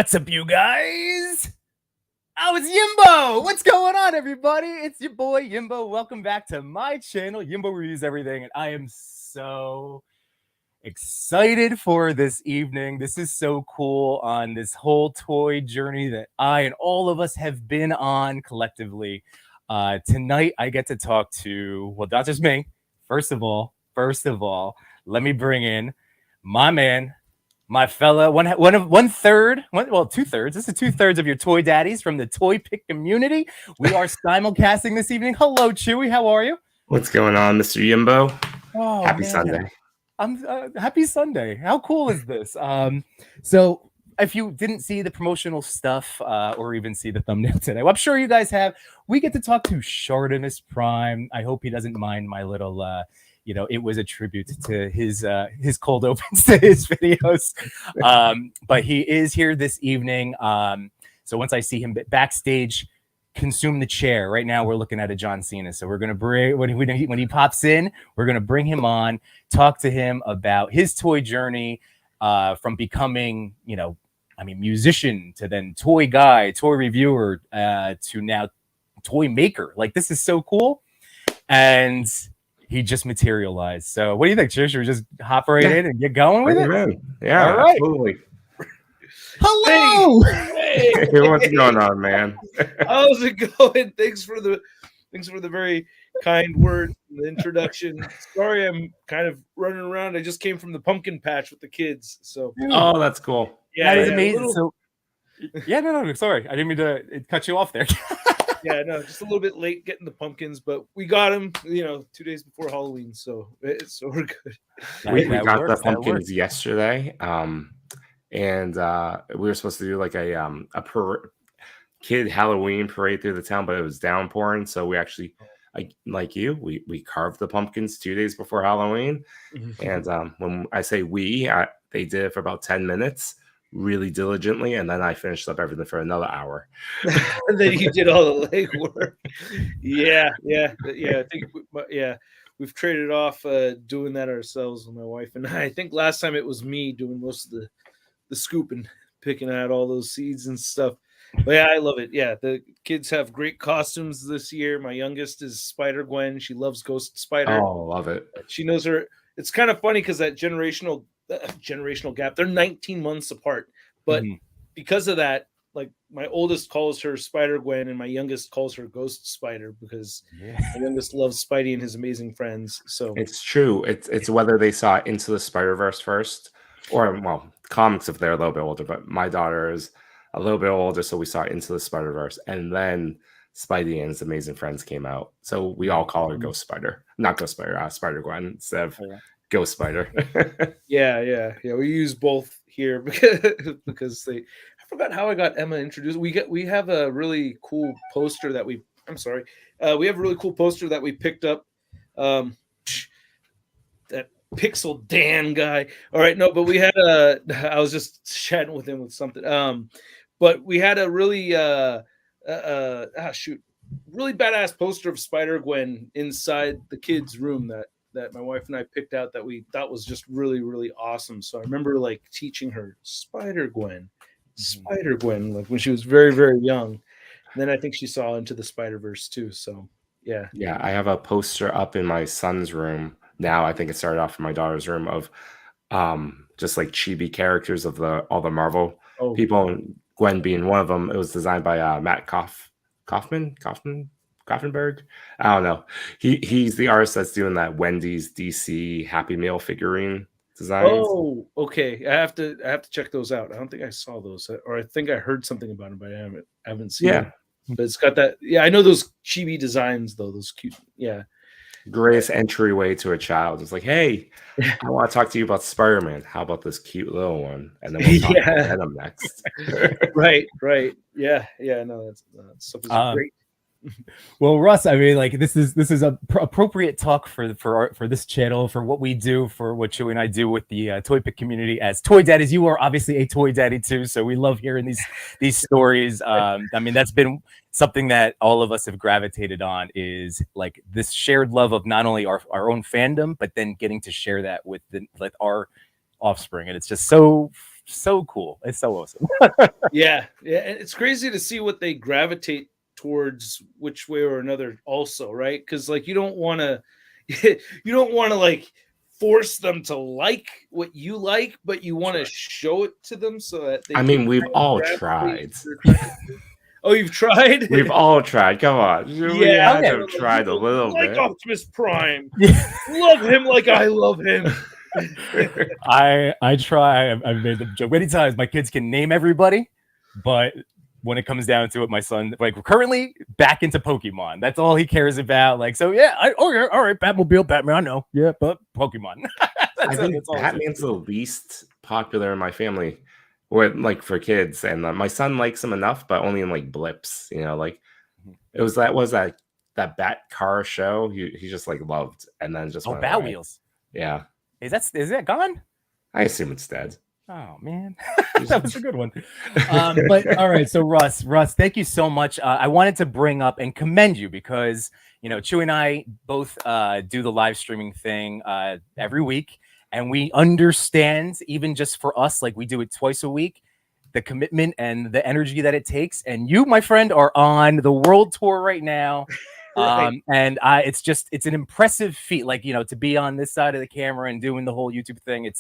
What's up, you guys? Oh, it's Yimbo! What's going on, everybody? It's your boy, Yimbo. Welcome back to my channel, Yimbo Reviews Everything, and I am so excited for this evening. This is so cool on this whole toy journey that I and all of us have been on collectively. Tonight, I get to talk to, well, not just me. First of all, let me bring in my man, my fella, two-thirds. This is two-thirds of your toy daddies from the ToyPic community. We are simulcasting this evening. Hello, Chewy. How are you? What's going on, Mr. Yimbo? Oh, happy man. Sunday. I'm happy Sunday. How cool is this? So if you didn't see the promotional stuff or even see the thumbnail today, well, I'm sure you guys have. We get to talk to Shartimus Prime. I hope he doesn't mind my little it was a tribute to his cold opens to his videos. But he is here this evening. So once I see him backstage consume the chair, right now we're looking at a John Cena. So we're gonna bring when he pops in, we're gonna bring him on, talk to him about his toy journey, from becoming, musician to then toy guy, toy reviewer, to now toy maker. Like, this is so cool. And he just materialized. So what do you think, Trish? Should we just hop right in and get going with it? Yeah, all right. Absolutely. Hello. Hey, what's going on, man? How's it going? Thanks for the very kind words and the introduction. Sorry, I'm kind of running around. I just came from the pumpkin patch with the kids. So oh, that's cool. Yeah, that is amazing. So no, sorry, I didn't mean to cut you off there. Yeah, no, just a little bit late getting the pumpkins, but we got them, 2 days before Halloween, so we're good. We got the pumpkins yesterday, and we were supposed to do like a kid Halloween parade through the town, but it was downpouring, so we actually, like you, we carved the pumpkins 2 days before Halloween, and when I say they did it for about 10 minutes. Really diligently, and then I finished up everything for another hour. And then you did all the legwork. Yeah. I think we've traded off doing that ourselves with my wife and I. I think last time it was me doing most of the scoop and picking out all those seeds and stuff. But yeah, I love it. Yeah, the kids have great costumes this year. My youngest is Spider-Gwen. She loves Ghost Spider. Oh, love it. She knows her. It's kind of funny because that generational gap, they're 19 months apart, but because of that, like, my oldest calls her Spider-Gwen and my youngest calls her Ghost Spider because my youngest loves Spidey and his amazing friends. So it's true. It's whether they saw Into the Spider-Verse first, or comics if they're a little bit older, but my daughter is a little bit older, so we saw Into the Spider-Verse, and then Spidey and his amazing friends came out, so we all call her Ghost Spider, not Ghost Spider, Spider-Gwen instead of Ghost Spider. yeah. We use both here because I forgot how I got Emma introduced. We have a really cool poster that we have a really cool poster that we picked up. That Pixel Dan guy. All right, no, but we had I was just chatting with him with something. But we had a really really badass poster of Spider-Gwen inside the kids' room that my wife and I picked out that we thought was just really, really awesome. So I remember like teaching her Spider-Gwen, like when she was very, very young. And then I think she saw Into the Spider-Verse too. So yeah. I have a poster up in my son's room now. I think it started off in my daughter's room of just like chibi characters of all the Marvel people, and Gwen being one of them. It was designed by Matt Kaufenberg. I don't know. He's the artist that's doing that Wendy's DC Happy Meal figurine designs. Oh, okay. I have to check those out. I don't think I saw those, or I think I heard something about them, but I haven't seen them. But it's got that. Yeah, I know those chibi designs though. Those cute. Yeah. Greatest entryway to a child. It's like, hey, I want to talk to you about Spider-Man. How about this cute little one? And then we'll talk about Venom next. Right. Yeah. No, that's stuff is great. Well, Russ, I mean, like, this is a appropriate talk for this channel, for what we do, for what Chewy and I do with the ToyPic community as toy daddies. You are obviously a toy daddy too, so we love hearing these stories. I mean, that's been something that all of us have gravitated on, is like this shared love of not only our own fandom, but then getting to share that with our offspring, and it's just so so cool. It's so awesome. Yeah, and it's crazy to see what they gravitate towards, which way or another. Also, right? Because like you don't want to, like force them to like what you like, but you want to show it to them so that they. I mean, we've all tried. Oh, you've tried? We've all tried. Come on. We had to have tried a little bit. Like Optimus Prime. Love him like I love him. I try. I've made the joke many times. My kids can name everybody, but when it comes down to it, my son, like, we're currently back into Pokemon. That's all he cares about. Like, so yeah, all right, Batmobile, Batman, I know. Yeah, but Pokemon. I think Batman's the least popular in my family, or like for kids. And my son likes him enough, but only in like blips. You know, like it was that Bat car show he just like loved, and then just Bat Wheels. Yeah. Is that gone? I assume it's dead. Oh man, that was a good one. But all right, so Russ, thank you so much. I wanted to bring up and commend you because Chewy and I both do the live streaming thing every week, and we understand, even just for us, like we do it twice a week, the commitment and the energy that it takes. And you, my friend, are on the world tour right now. And it's an impressive feat, like, to be on this side of the camera and doing the whole YouTube thing.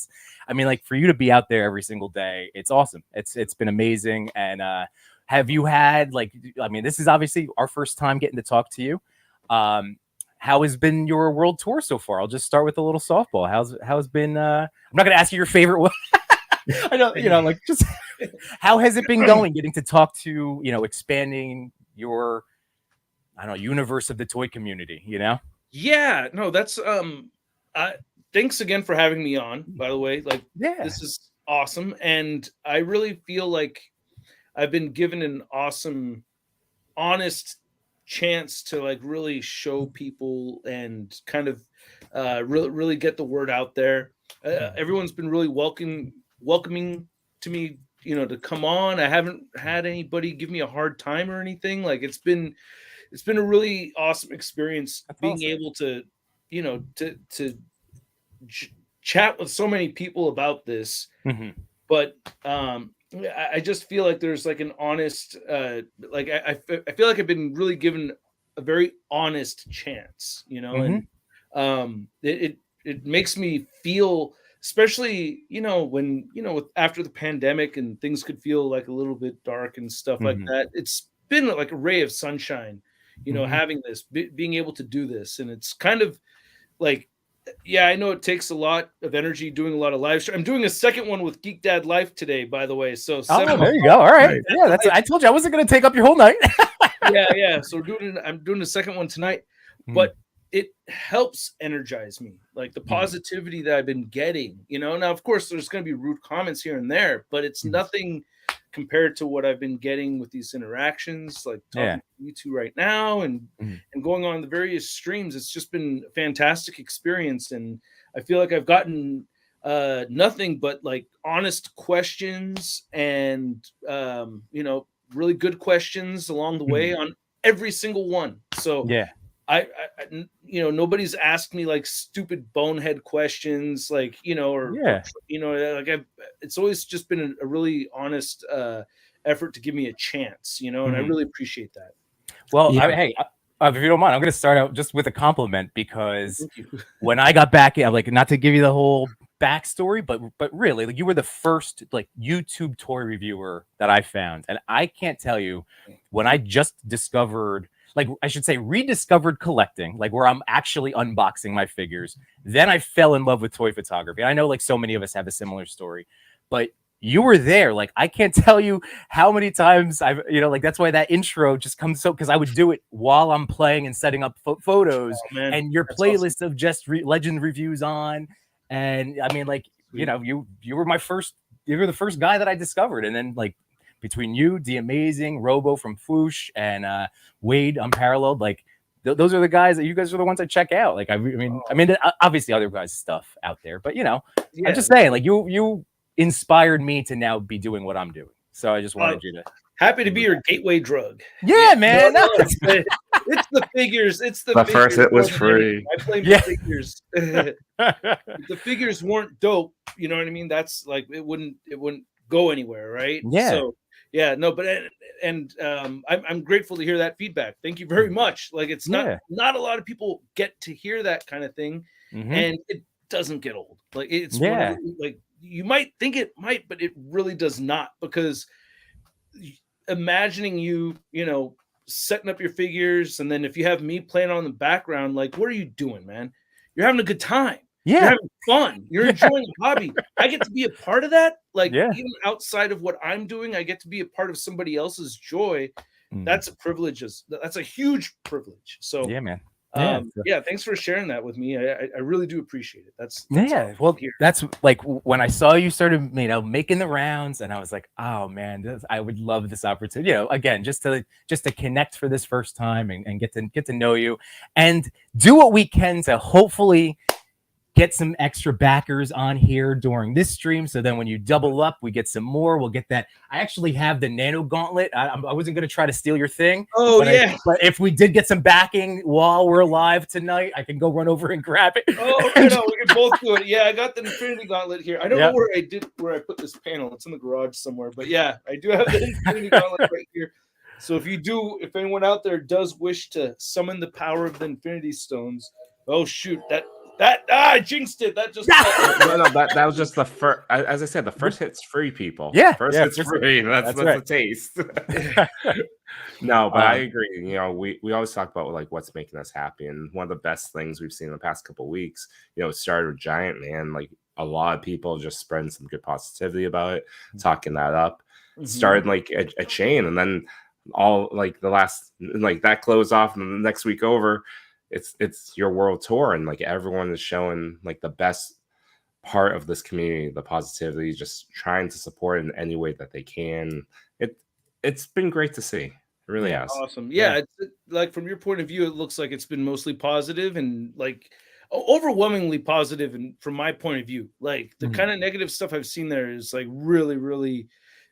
Like for you to be out there every single day, it's awesome. It's been amazing. And have you had this is obviously our first time getting to talk to you. How has been your world tour so far? I'll just start with a little softball. How's been I'm not gonna ask you your favorite one. I know, just how has it been going, getting to talk to, expanding your universe of the toy community, Yeah, no, that's thanks again for having me on, by the way. This is awesome. And I really feel like I've been given an awesome, honest chance to really show people and kind of really get the word out there. Everyone's been really welcoming to me, to come on. I haven't had anybody give me a hard time or anything. It's been a really awesome experience. That's being able to, to chat with so many people about this. Mm-hmm. But I just feel like there's an honest, I feel like I've been really given a very honest chance, mm-hmm. And it makes me feel, especially, when, after the pandemic and things could feel a little bit dark and stuff mm-hmm. like that. It's been a ray of sunshine. Mm-hmm. Having this, being able to do this. And it's kind of I know it takes a lot of energy doing a lot of live stream. I'm doing a second one with Geek Dad Life today, by the way. So there you go. All right. Yeah, I told you I wasn't going to take up your whole night. Yeah. So I'm doing the second one tonight, but it helps energize me. The positivity that I've been getting, now, of course, there's going to be rude comments here and there, but it's nothing compared to what I've been getting with these interactions, talking to you two right now and going on the various streams. It's just been a fantastic experience. And I feel like I've gotten nothing but honest questions and, really good questions along the way on every single one. So I nobody's asked me stupid bonehead questions, it's always just been a really honest effort to give me a chance, and I really appreciate that. Well, hey, if you don't mind, I'm going to start out just with a compliment, because when I got back, not to give you the whole backstory, but really, you were the first YouTube toy reviewer that I found, and I can't tell you, when I just discovered, I should say rediscovered collecting, where I'm actually unboxing my figures. Then I fell in love with toy photography. And I know so many of us have a similar story, but you were there. I can't tell you how many times I've, that's why that intro just comes because I would do it while I'm playing and setting up photos, and your playlist awesome. Of just legend reviews on. And I mean, you were you were the first guy that I discovered. And then between you, the amazing Robo from Foosh, and Wade Unparalleled, those are the guys that you guys are the ones I check out. I mean, obviously other guys' stuff out there, but I'm just saying, you inspired me to now be doing what I'm doing. So I just wanted you to. Happy to be your gateway drug. Yeah, man. It's the figures. It's the figures. First it was free. I blame the figures. If the figures weren't dope, you know what I mean? That's it wouldn't go anywhere, right? Yeah. So yeah, no, but I'm grateful to hear that feedback. Thank you very much. Like it's not a lot of people get to hear that kind of thing, and it doesn't get old. Like it's one of like you might think it might, but it really does not, because imagining you know, setting up your figures, and then if you have me playing on the background, like what are you doing, man? You're having a good time. You're having fun. You're enjoying a hobby. I get to be a part of that. Like even outside of what I'm doing, I get to be a part of somebody else's joy. That's a privilege. That's a huge privilege. So yeah, man. Yeah, thanks for sharing that with me. I really do appreciate it. That's well, that's like when I saw you started, you know, making the rounds, and I was like, oh man, I would love this opportunity. You know, again, just to connect for this first time and get to know you and do what we can to hopefully get some extra backers on here during this stream. So then when you double up, we get some more. We'll get that. I actually have the nano gauntlet. I wasn't going to try to steal your thing. Oh, but if we did get some backing while we're live tonight, I can go run over and grab it. Oh, no, we can both do it. Yeah, I got the Infinity Gauntlet here. I don't know where I put this panel. It's in the garage somewhere. But yeah, I do have the Infinity Gauntlet right here. So if anyone out there does wish to summon the power of the Infinity Stones, oh shoot, I jinxed it. That just that was just the first. As I said, the first hit's free, people. First hit's free. That's the taste. No, but I agree. You know, we always talk about like what's making us happy, and one of the best things we've seen in the past couple of weeks, you know, it started with Giant Man. Like a lot of people just spreading some good positivity about it, talking that up. Started like a chain, and then all like the last like that closed off, and the next week over. It's your world tour, and like everyone is showing like the best part of this community, the positivity, just trying to support in any way that they can. It's been great to see. It really has. Awesome. Yeah, it's like from your point of view, it looks like it's been mostly positive and like overwhelmingly positive. And from my point of view, like the kind of negative stuff I've seen there is like really, really,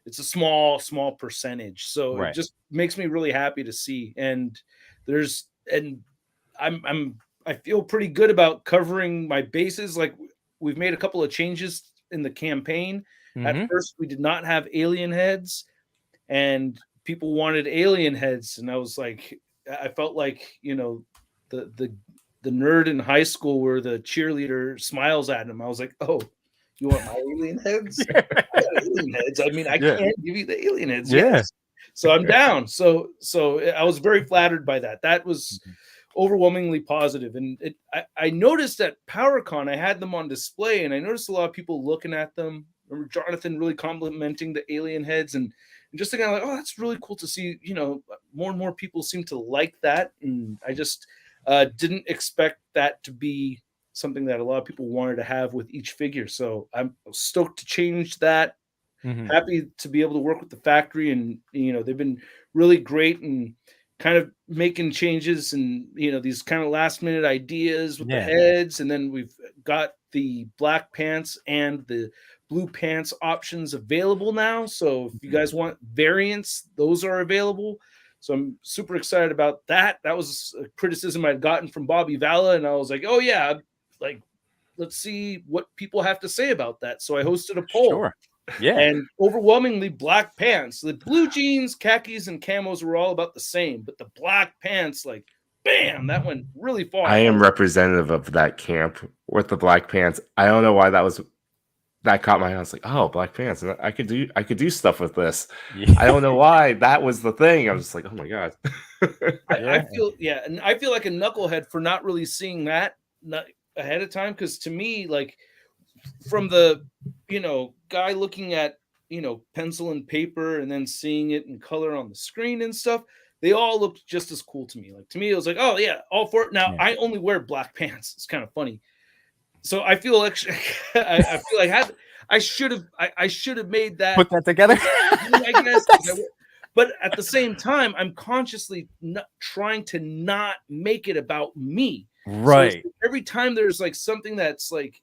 it's a small percentage. So it just makes me really happy to see. And I feel pretty good about covering my bases. Like we've made a couple of changes in the campaign. At first, we did not have alien heads, and people wanted alien heads, and I was like, I felt like, you know, the nerd in high school where the cheerleader smiles at him. I was like, oh, you want my alien heads? I got alien heads. I mean, I can't give you the alien heads. Yes. So I'm down. So I was very flattered by that. That was overwhelmingly positive. And I noticed at PowerCon, I had them on display, and I noticed a lot of people looking at them. I remember Jonathan really complimenting the alien heads and just thinking like, oh, that's really cool to see, you know, more and more people seem to like that. And I just didn't expect that to be something that a lot of people wanted to have with each figure. So I'm stoked to change that. Happy to be able to work with the factory, and, you know, they've been really great and kind of making changes and, you know, these kind of last minute ideas with the heads. And then we've got the black pants and the blue pants options available now. So if you guys want variants, those are available. So I'm super excited about that. That was a criticism I'd gotten from Bobby Valla, and I was like, oh yeah, like, let's see what people have to say about that. So I hosted a poll. And overwhelmingly black pants. The blue jeans, khakis, and camos were all about the same, but the black pants, like, bam, that went really far. I am representative of that camp with the black pants. I don't know why that caught my eye. I was like, oh, black pants. I could do stuff with this. I don't know why that was the thing. I was just like, oh my god. I feel like a knucklehead for not really seeing that ahead of time, because to me, like, from the, you know, guy looking at, you know, pencil and paper and then seeing it in color on the screen and stuff, they all looked just as cool to me. Like, to me, it was like, oh yeah, all for it. Now I only wear black pants. It's kind of funny. So I feel like I feel like I should have made that, put that together. I guess. But at the same time, I'm consciously trying to not make it about me. Right. So every time there's like something that's like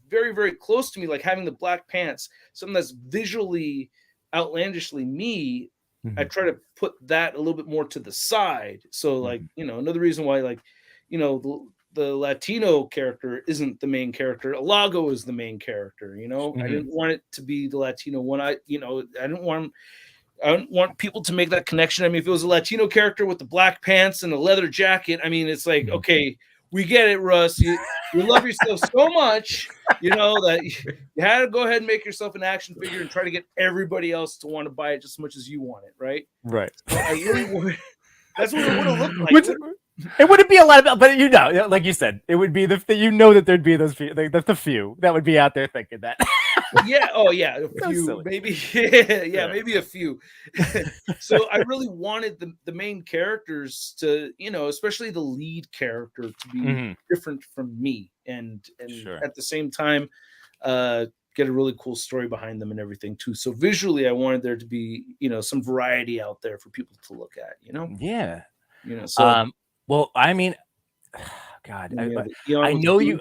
very, very close to me, like having the black pants, something that's visually outlandishly me, I try to put that a little bit more to the side. So like, you know, another reason why, like, you know, Latino character isn't the main character. Alago is the main character. You know, I didn't want it to be the Latino one. I didn't want people to make that connection. I mean, if it was a Latino character with the black pants and a leather jacket, I mean, it's like, okay, we get it, Russ. You love yourself so much, you know, that you had to go ahead and make yourself an action figure and try to get everybody else to want to buy it just as much as you want it, right? Right. So I really wanted, that's what it would have looked like. It wouldn't be a lot of, but you know, like you said, it would be that there'd be those few, the few that would be out there thinking that. Yeah. Oh, yeah. A So few, silly. maybe. Yeah, maybe a few. So I really wanted the main characters to, you know, especially the lead character to be different from me, and at the same time, get a really cool story behind them and everything too. So visually, I wanted there to be, you know, some variety out there for people to look at. You know. Yeah. You know. So. Well, I mean, God, I know you.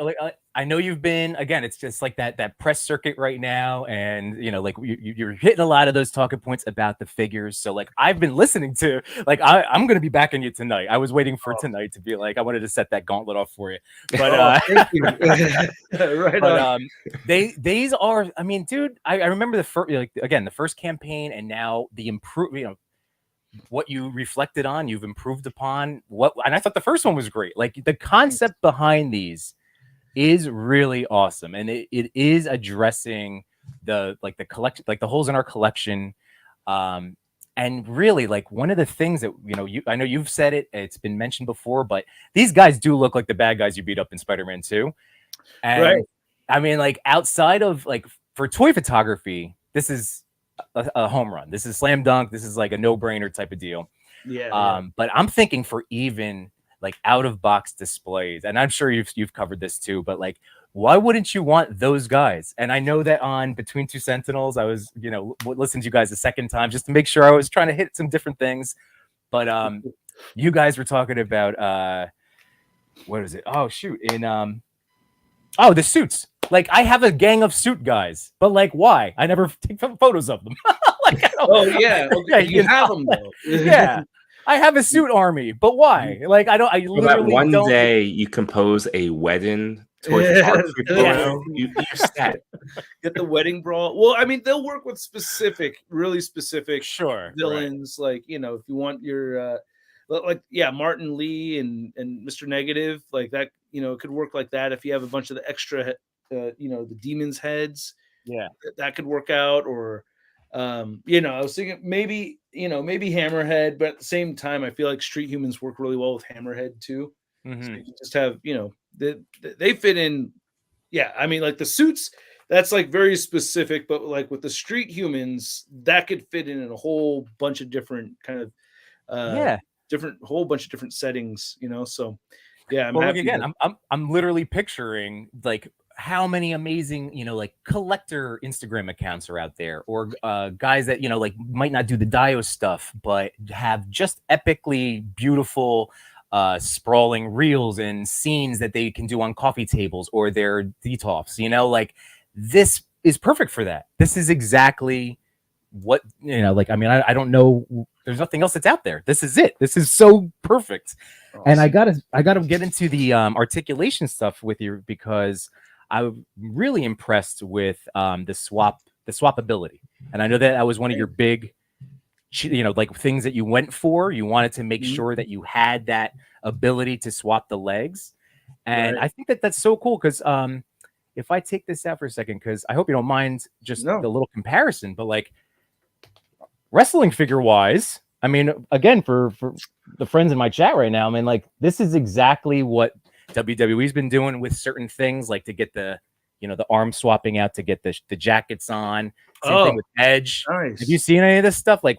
I know you've been, again. It's just like that press circuit right now, and you know, like you're hitting a lot of those talking points about the figures. So, like, I've been listening to, like, I'm gonna be backing you tonight. I was waiting for tonight to be like, I wanted to set that gauntlet off for you, but thank you. Right on. These are, I mean, dude, I remember the first, like, again, the first campaign, and now the improve, you know, what you reflected on, you've improved upon and I thought the first one was great. Like, the concept behind these is really awesome, and it is addressing the collection, like the holes in our collection, and really, like, one of the things that, you know, I know you've said it's been mentioned before, but these guys do look like the bad guys you beat up in Spider-Man 2. And right. I mean, like, outside of, like, for toy photography, this is a home run. This is slam dunk. This is like a no-brainer type of deal. Yeah. But I'm thinking for even like out-of-box displays, and I'm sure you've covered this too, but like, why wouldn't you want those guys? And I know that on Between Two Sentinels, I was, you know, listening to you guys a second time just to make sure I was trying to hit some different things. But you guys were talking about what is it? Oh shoot, in the suits. Like, I have a gang of suit guys, but like, why? I never take photos of them. Like, yeah, you have them though. Yeah, I have a suit army, but why? Like, I literally one don't. Day you compose a wedding toy photography photo. You set. Get the wedding brawl. Well, I mean, they'll work with really specific villains. Right. Like, you know, if you want your Martin Lee and Mr. Negative, like that, you know, it could work like that if you have a bunch of the extra, you know, the demons' heads. Yeah, that could work out. Or, you know, I was thinking maybe Hammerhead, but at the same time, I feel like Street Humans work really well with Hammerhead too. So you just have, you know, they fit in. Yeah, I mean, like the suits, that's like very specific, but like with the Street Humans, that could fit in a whole bunch of different kind of whole bunch of different settings, you know. So yeah, I'm happy. Again, I'm literally picturing like how many amazing, you know, like collector Instagram accounts are out there, or guys that, you know, like might not do the Dio stuff, but have just epically beautiful sprawling reels and scenes that they can do on coffee tables or their detofs, you know, like this is perfect for that. This is exactly what, you know, like, I mean, I don't know, there's nothing else that's out there. This is it. This is so perfect. Awesome. And I gotta get into the articulation stuff with you, because I'm really impressed with the swappability. And I know that was one of your big, you know, like things that you went for. You wanted to make sure that you had that ability to swap the legs. And I think that's so cool, because if I take this out for a second, because I hope you don't mind just the little comparison, but like wrestling figure wise, I mean, again, for the friends in my chat right now, I mean, like, this is exactly what WWE's been doing with certain things, like to get the, you know, the arm swapping out to get the jackets on. Same thing with Edge. Nice. Have you seen any of this stuff? Like,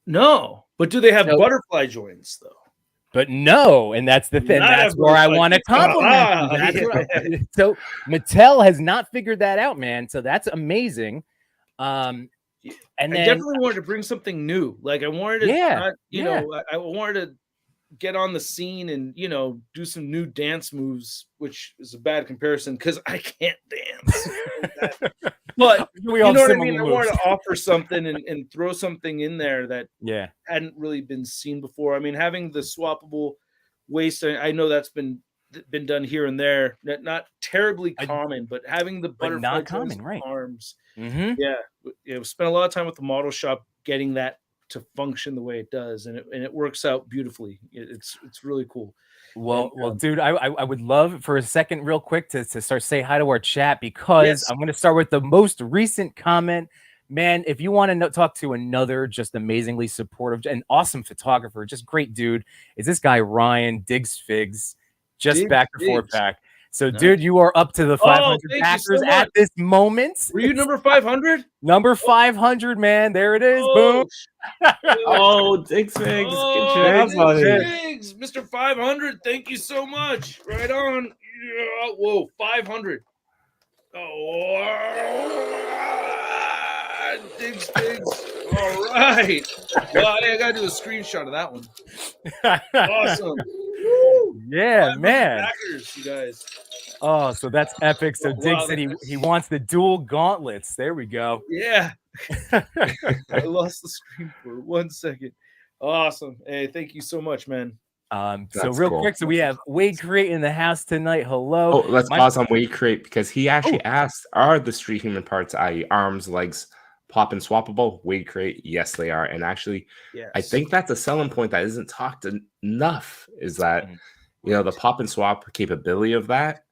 no, but do they have butterfly joints though? But no, and that's the thing. That's where I want to compliment. So Mattel has not figured that out, man. So that's amazing. And I definitely wanted to bring something new. Like I wanted to, know, I wanted to get on the scene and, you know, do some new dance moves, which is a bad comparison because I can't dance. But you know what I mean? I wanted to offer something and throw something in there that hadn't really been seen before. I mean, having the swappable waist, I know that's been been done here and there, not terribly common, but having the butterfly arms, yeah, we spent a lot of time with the model shop getting that to function the way it does, and it works out beautifully. It's really cool. Well, dude, I would love for a second, real quick, to start say hi to our chat, because I'm going to start with the most recent comment. Man, if you want to talk to another just amazingly supportive and awesome photographer, just great dude, is this guy Ryan Diggs Figs, just back to 4-pack. So, dude, you are up to the 500 backers at this moment. Were you number 500? Number 500, man. There it is. Boom. Diggs Figs. Good job, buddy. Diggs, Mr. 500. Thank you so much. Right on. Yeah. Whoa, 500. Diggs Figs. All right. Well, I got to do a screenshot of that one. Awesome. Yeah, man. Backers, you guys. Oh, so that's epic. So Diggs said he wants the dual gauntlets. There we go. Yeah. I lost the screen for 1 second. Awesome. Hey, thank you so much, man. So real quick, so we have Wade Create in the house tonight. Hello. Oh, let's pause on Wade Create, because he actually asked, are the street human parts, i.e. arms, legs, pop and swappable? Wade Create, yes, they are. And actually, I think that's a selling point that isn't talked enough, is that, the pop and swap capability of that.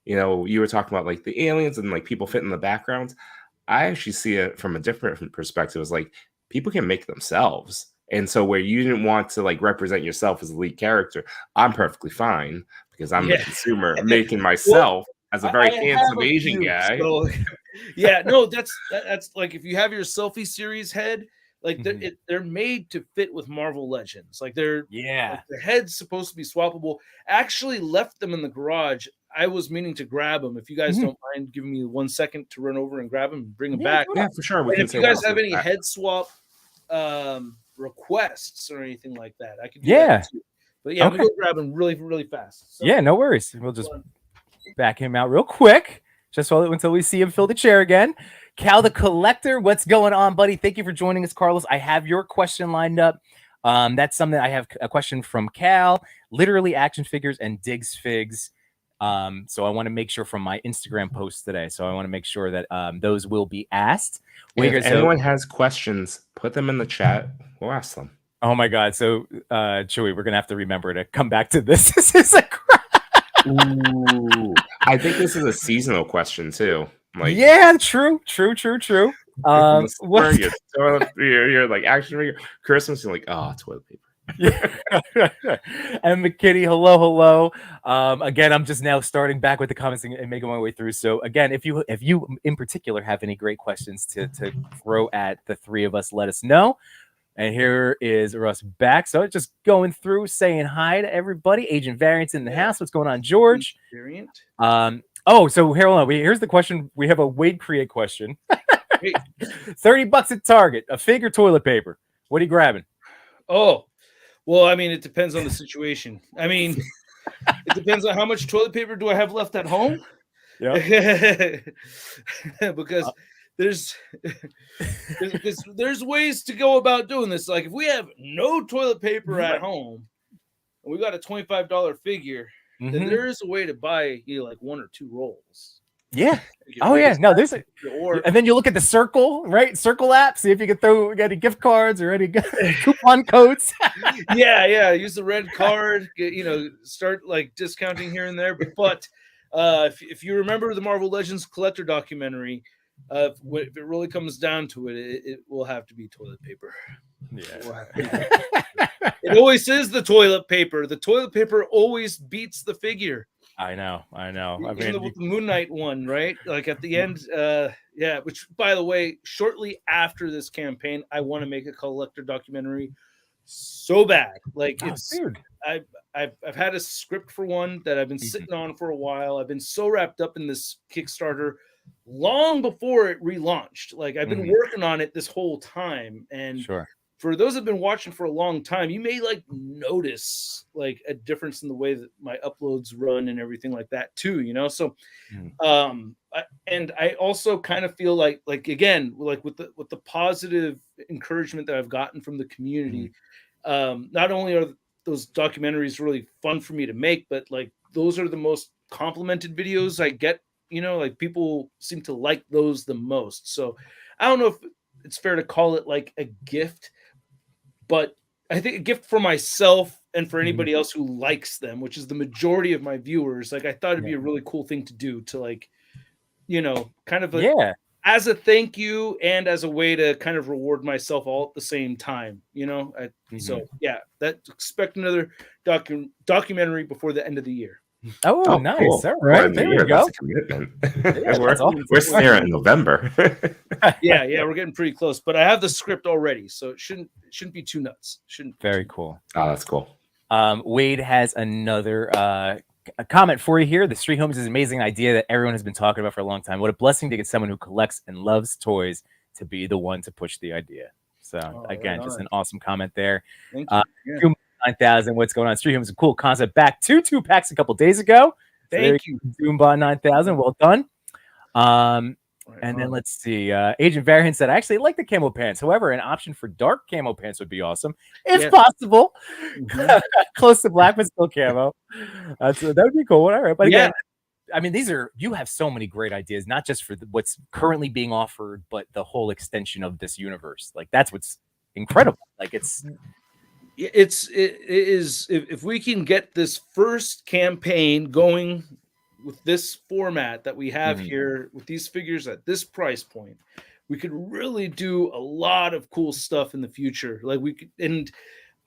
You were talking about like the aliens and like people fit in the backgrounds. I actually see it from a different perspective. It's like people can make themselves. And so where you didn't want to like represent yourself as a lead character, I'm perfectly fine, because I'm the consumer making myself as a very handsome Asian guy. So, yeah, no, that's like if you have your selfie series head, like they're made to fit with Marvel Legends. Like like the head's supposed to be swappable. I actually left them in the garage. I was meaning to grab them. If you guys don't mind giving me 1 second to run over and grab them and bring them back. Yeah, for sure. And if you guys have any head swap requests or anything like that, I could do that too. But yeah, I'm gonna go grab them really, really fast. So, yeah, no worries. We'll just back him out real quick, just until we see him fill the chair again. Cal the Collector, what's going on, buddy? Thank you for joining us, Carlos. I have your question lined up. That's something I have a question from Cal, literally action figures and Diggs Figs. So I want to make sure from my Instagram post today. So I want to make sure that those will be asked. If anyone has questions, put them in the chat. We'll ask them. Oh my God. So Chewy, we're gonna have to remember to come back to this. This is a Ooh, I think this is a seasonal question too. Like, yeah, true. You're like action figure Christmas, you're like, oh, toilet paper. And McKitty, hello. Again, I'm just now starting back with the comments and making my way through. So again, if you in particular have any great questions to throw at the three of us, let us know. And here is Russ back. So just going through, saying hi to everybody. Agent Variant's in the house. What's going on, George? Variant. So here, hold on. Here's the question. We have a Wade Create question. $30 at Target, a fig or toilet paper? What are you grabbing? Oh, well, I mean, it depends on the situation. I mean, it depends on how much toilet paper do I have left at home. Yeah. Because there's ways to go about doing this. Like if we have no toilet paper at home and we got a $25 figure, then there is a way to buy like 1 or 2 rolls. Yeah. Oh yeah. No, there's and then you look at the Circle, right? Circle app, see if you can throw any gift cards or any coupon codes. Yeah. Use the red card. Start like discounting here and there. But if you remember the Marvel Legends collector documentary, if it really comes down to it, it will have to be toilet paper. Yeah. It always is the toilet paper. The toilet paper always beats the figure. I know. I mean, with the Moon Knight one, right? Like at the end, which by the way, shortly after this campaign, I want to make a collector documentary so bad. Like I've had a script for one that I've been sitting on for a while. I've been so wrapped up in this Kickstarter long before it relaunched. Like I've been working on it this whole time. And for those who've been watching for a long time, you may like notice like a difference in the way that my uploads run and everything like that too, So, and I also kind of feel like again, like with the positive encouragement that I've gotten from the community, not only are those documentaries really fun for me to make, but like those are the most complimented videos I get. Like people seem to like those the most. So I don't know if it's fair to call it like a gift, but I think a gift for myself and for anybody else who likes them, which is the majority of my viewers. Like I thought it'd be a really cool thing to do, to like, kind of as a thank you and as a way to kind of reward myself all at the same time, So yeah, expect another documentary before the end of the year. Oh, nice. Cool. All right. There we go. That's a commitment. Yeah, we're staring in November. yeah, we're getting pretty close, but I have the script already, so it shouldn't be too nuts. Very cool. Oh, that's cool. Wade has another a comment for you here. The Street Homes is an amazing idea that everyone has been talking about for a long time. What a blessing to get someone who collects and loves toys to be the one to push the idea. So again, just an awesome comment there. Thank you. 9000, what's going on? Street Homes is a cool concept. Back 2 packs a couple days ago. Thank you, Doombot 9000. Well done. And then let's see. Agent Variant said, I actually like the camo pants. However, an option for dark camo pants would be awesome if possible. Close to black, but still camo. So that would be cool. All right. But again, I mean, you have so many great ideas, not just for what's currently being offered, but the whole extension of this universe. Like that's what's incredible. Like it is if we can get this first campaign going with this format that we have here, with these figures at this price point, we could really do a lot of cool stuff in the future. Like we could, and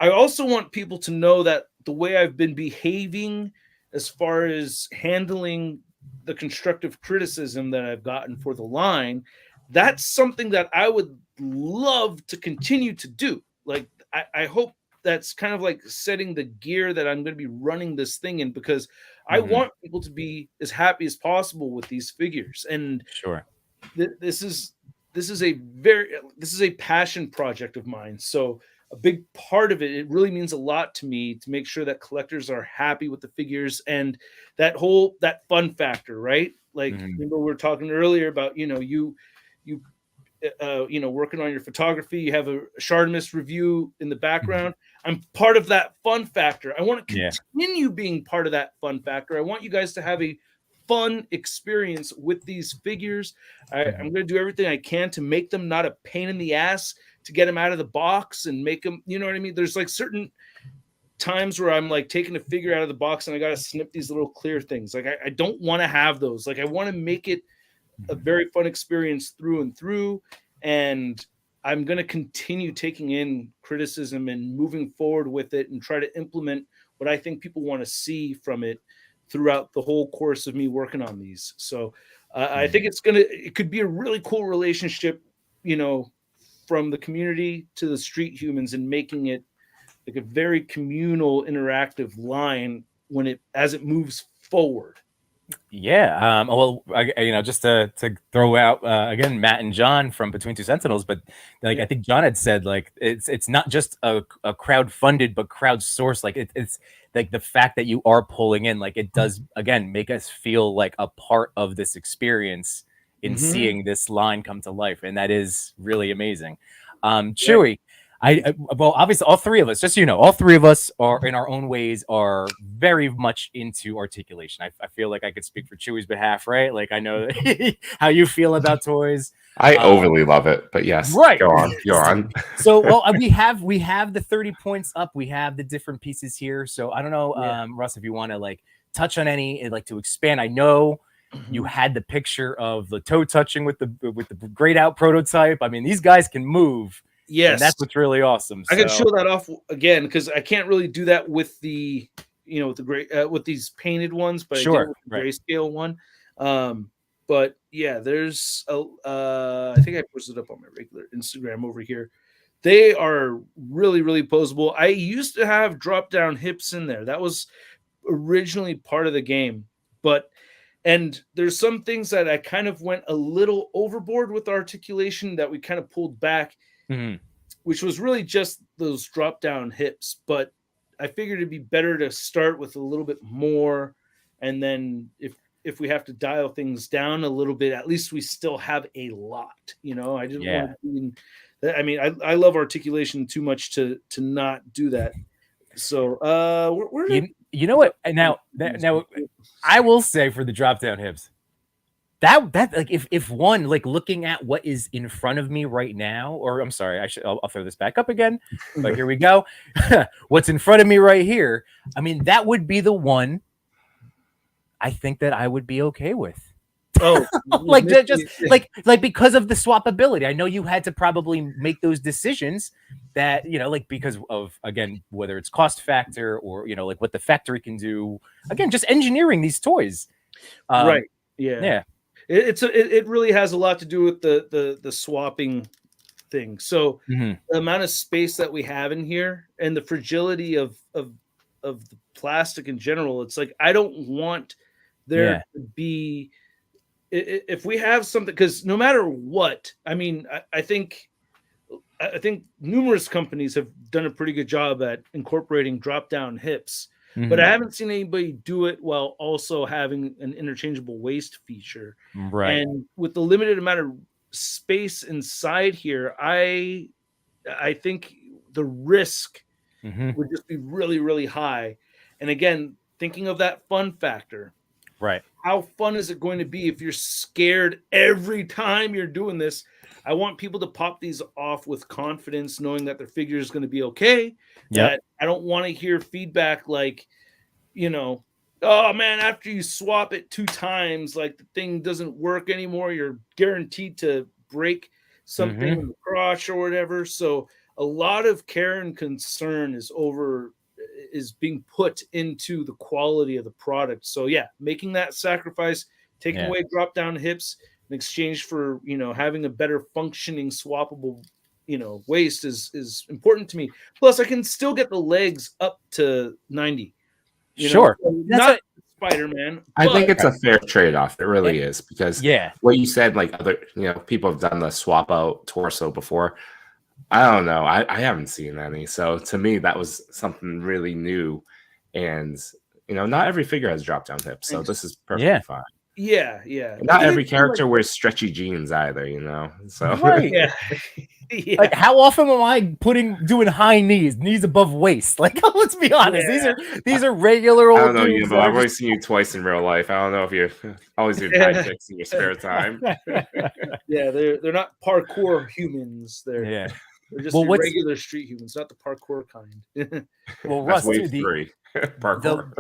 I also want people to know that the way I've been behaving as far as handling the constructive criticism that I've gotten for the line, that's something that I would love to continue to do. Like I hope that's kind of like setting the gear that I'm going to be running this thing in, because I want people to be as happy as possible with these figures. And this is a passion project of mine. So a big part of it really means a lot to me to make sure that collectors are happy with the figures and that fun factor, right? Like, remember we were talking earlier about, you working on your photography, you have a Shartimus review in the background. I'm part of that fun factor. I want to continue being part of that fun factor. I want you guys to have a fun experience with these figures. I'm going to do everything I can to make them not a pain in the ass, to get them out of the box and make them, you know what I mean? There's like certain times where I'm like taking a figure out of the box and I got to snip these little clear things. Like I don't want to have those. Like I want to make it a very fun experience through and through. And I'm going to continue taking in criticism and moving forward with it and try to implement what I think people want to see from it throughout the whole course of me working on these. So I think it could be a really cool relationship, from the community to the street humans, and making it like a very communal, interactive line as it moves forward. Yeah. Well, just to throw out again, Matt and John from Between Two Sentinels, but like I think John had said, like it's not just a crowd funded, but crowd sourced. Like it's like the fact that you are pulling in, like it does again make us feel like a part of this experience in seeing this line come to life, and that is really amazing. Chewy. Well, obviously, all three of us, just all three of us are in our own ways are very much into articulation. I feel like I could speak for Chewy's behalf, right? Like I know how you feel about toys. I overly love it, but yes, right. Go on. So, well, we have the 30 points up. We have the different pieces here. So I don't know, Russ, if you want to like touch on any, like to expand. I know you had the picture of the toe touching with the grayed out prototype. I mean, these guys can move. Yes, and that's what's really awesome. I can show that off again because I can't really do that with the with the gray with these painted ones, but I did with the grayscale one. But yeah, there's I think I posted up on my regular Instagram over here. They are really, really posable. I used to have drop down hips in there. That was originally part of the game, and there's some things that I kind of went a little overboard with articulation that we kind of pulled back. Which was really just those drop down hips, but I figured it'd be better to start with a little bit more, and then if we have to dial things down a little bit, at least we still have a lot. I didn't want to. I mean, I love articulation too much to not do that. So You know what? Now, I will say for the drop down hips, that like if one like looking at what is in front of me right now, or I'm sorry, I'll throw this back up again. But here we go. What's in front of me right here? I mean, that would be the one. I think that I would be okay with. Oh, like just like because of the swappability. I know you had to probably make those decisions that, you know, like because of, again, whether it's cost factor or, you know, like what the factory can do, again, just engineering these toys. Right. Yeah. It really has a lot to do with the swapping thing. So the amount of space that we have in here and the fragility of the plastic in general, it's like I don't want there to be, if we have something, because no matter what, I mean, I think numerous companies have done a pretty good job at incorporating drop down hips, but I haven't seen anybody do it while also having an interchangeable waist feature. Right. And with the limited amount of space inside here, I think the risk would just be really, really high. And again, thinking of that fun factor, right? How fun is it going to be if you're scared every time you're doing this? I want people to pop these off with confidence, knowing that their figure is going to be okay. That I don't want to hear feedback like, you know, oh man, after you swap it 2 times, like the thing doesn't work anymore. You're guaranteed to break something in the crotch or whatever. So a lot of care and concern is being put into the quality of the product. So yeah, making that sacrifice, taking away drop down hips in exchange for, you know, having a better functioning swappable, you know, waist is important to me. Plus I can still get the legs up to 90. Sure. So not Spider-Man. I think it's a fair trade-off. It really is, because what you said, like other, you know, people have done the swap out torso before. I don't know. I haven't seen any. So to me, that was something really new. And, you know, not every figure has drop-down hips. So this is perfectly fine. Yeah. Not every character wears stretchy jeans either, you know? So Like, how often am I doing high knees above waist? Like, let's be honest. These are regular old I don't know dudes, you, but I've only seen you twice in real life. I don't know if you always do high kicks in your spare time. They're not parkour humans. They're just regular street humans, not the parkour kind. Well, Russ, wave 3. Parkour.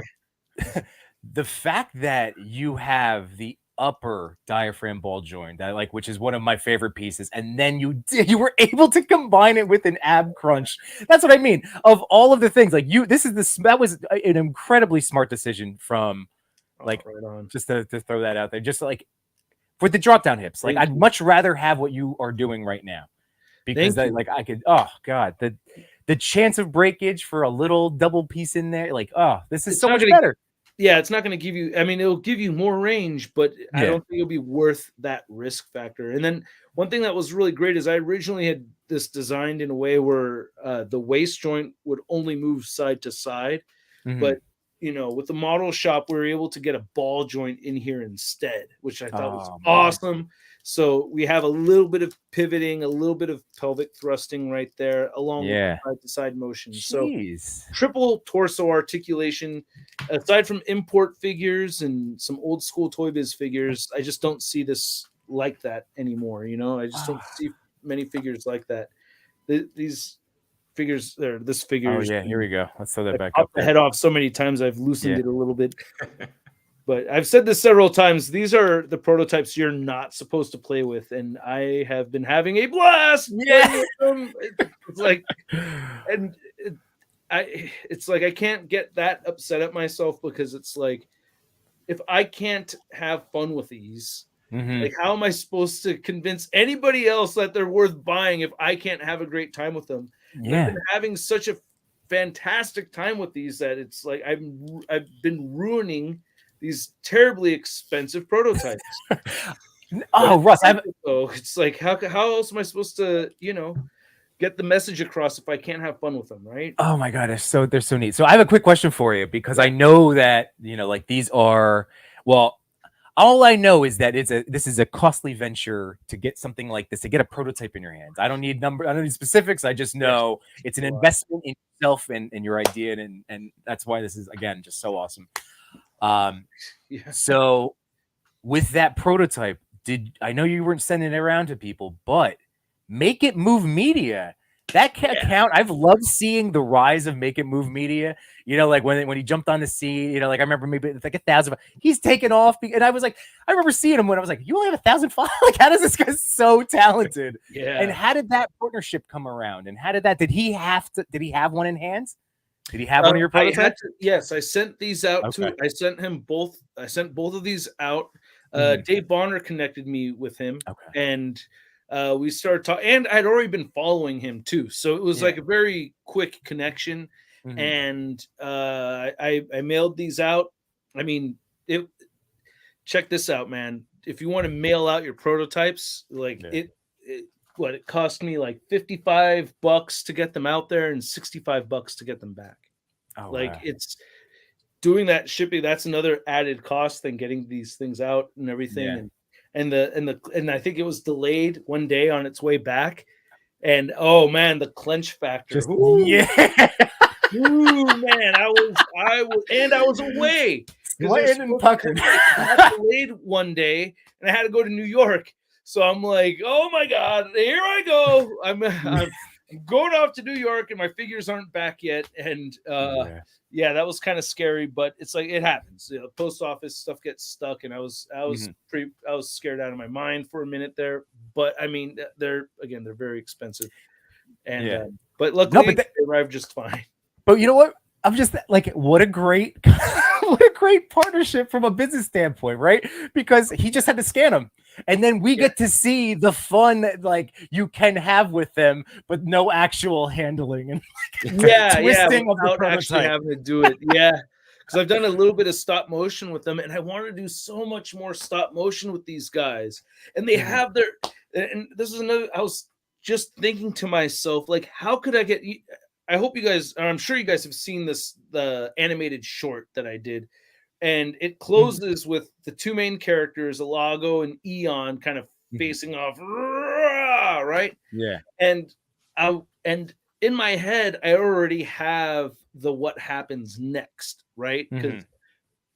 The fact that you have the upper diaphragm ball joint, which is one of my favorite pieces, and then you were able to combine it with an ab crunch. That's what I mean. Of all of the things, like that was an incredibly smart decision from, like, just to throw that out there. Just like for the drop down hips, like I'd much rather have what you are doing right now, because I could. Oh God, the chance of breakage for a little double piece in there, like, oh, this is so much better. Yeah, it's not going to give you, I mean, it'll give you more range, but I don't think it'll be worth that risk factor. And then one thing that was really great is I originally had this designed in a way where the waist joint would only move side to side. But, you know, with the model shop, we were able to get a ball joint in here instead, which I thought was awesome. So we have a little bit of pivoting, a little bit of pelvic thrusting right there, along with side-to-side motion. Jeez. So triple torso articulation. Aside from import figures and some old school Toy Biz figures, I just don't see this like that anymore. You know, I just don't see many figures like that. These figures, this figure. Oh yeah, here we go. Let's throw that back up. The head off so many times I've loosened it a little bit. But I've said this several times. These are the prototypes you're not supposed to play with, and I have been having a blast. It's like, and it's like I can't get that upset at myself, because it's like, if I can't have fun with these, like, how am I supposed to convince anybody else that they're worth buying if I can't have a great time with them? I've been having such a fantastic time with these that it's like I've been ruining these terribly expensive prototypes. Russ, it's like, how else am I supposed to, you know, get the message across if I can't have fun with them, right? Oh my God, they're so neat. So I have a quick question for you, because I know that, you know, like, these are, well, All I know is that this is a costly venture to get something like this, to get a prototype in your hands. I don't need I don't need specifics. I just know it's an investment in yourself and your idea, and that's why this is, again, just so awesome. So with that prototype, I know you weren't sending it around to people, but Make It Move Media, that account, I've loved seeing the rise of Make It Move Media. You know, like when he jumped on the scene, you know, like I remember maybe it's like 1,000. He's taken off, and I was like, I remember seeing him when I was like, you only have 1,000 followers. Like, how does this guy so talented? Yeah. And how did that partnership come around? And how did that? Did he have one in hands? Did he have one of your prototypes? Yes, I sent these out to. I sent him both. I sent both of these out. Dave Bonner connected me with him, and we started talking. And I'd already been following him too, so it was like a very quick connection. And I mailed these out. I mean, check this out, man. If you want to mail out your prototypes, like it cost me like $55 to get them out there and $65 to get them back. It's doing that shipping. That's another added cost than getting these things out and everything. And I think it was delayed one day on its way back. And oh man, the clench factor. Ooh, man, I was away. I got delayed one day and I had to go to New York. So I'm like, oh my God, here I go. I'm going off to New York and my figures aren't back yet. And that was kind of scary, but it's like, it happens. You know, post office stuff gets stuck, and I was scared out of my mind for a minute there. But I mean, they're very expensive. And but luckily they arrived just fine. But you know what? I'm just like, what a great partnership from a business standpoint, right? Because he just had to scan them, and then we get to see the fun that like you can have with them, but no actual handling and twisting of the prototype. Actually having to do it, because I've done a little bit of stop motion with them, and I want to do so much more stop motion with these guys, and they have their. And this is another. I was just thinking to myself, like, how could I get? I hope you guys, I'm sure you guys have seen the animated short that I did. And it closes with the two main characters, Alago and Eon, kind of facing off, right? Yeah. And in my head, I already have the what happens next, right? Because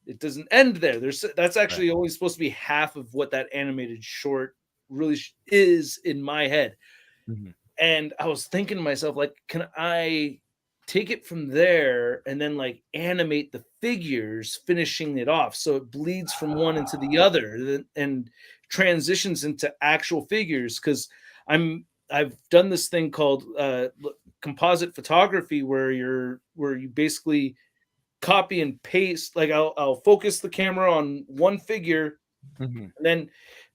it doesn't end there. That's actually only supposed to be half of what that animated short really is in my head. And I was thinking to myself, like, can I take it from there and then like animate the figures finishing it off so it bleeds from one into the other and transitions into actual figures? Because I've done this thing called composite photography where you basically copy and paste. Like I'll focus the camera on one figure and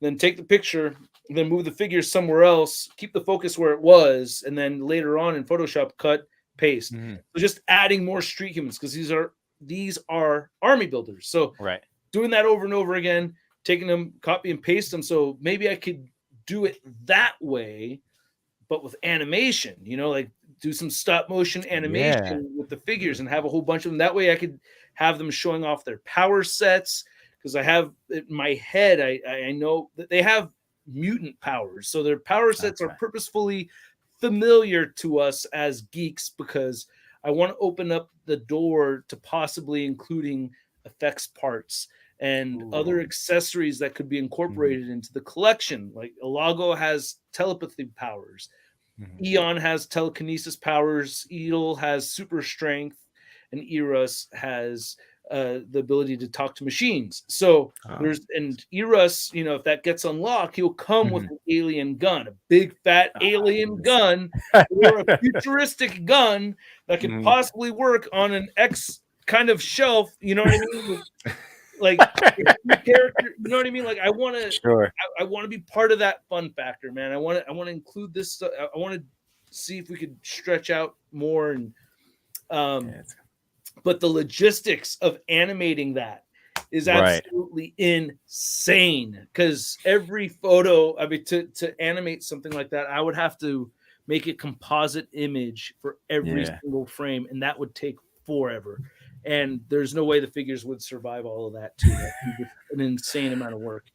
then take the picture, and then move the figure somewhere else, keep the focus where it was, and then later on in Photoshop, cut, paste. So just adding more street humans, because these are army builders. So doing that over and over again, taking them, copy and paste them. So maybe I could do it that way, but with animation, you know, like do some stop motion animation with the figures and have a whole bunch of them. That way I could have them showing off their power sets, because I have in my head, I know that they have mutant powers. So their power sets are purposefully familiar to us as geeks, because I want to open up the door to possibly including effects parts and other accessories that could be incorporated into the collection. Like Alago has telepathy powers. Eon has telekinesis powers. Edel has super strength, and Eros has the ability to talk to machines. So and Eros, you know, if that gets unlocked, he'll come with an alien gun, a big fat alien gun, or a futuristic gun that could possibly work on an X kind of shelf. You know what I mean? Like character, you know what I mean? Like I want to, I want to be part of that fun factor, man. I want to include this stuff. I want to see if we could stretch out more and but the logistics of animating that is absolutely insane, because every photo, I mean, to animate something like that, I would have to make a composite image for every single frame, and that would take forever. and there's no way the figures would survive all of that too. That'd be an insane amount of work.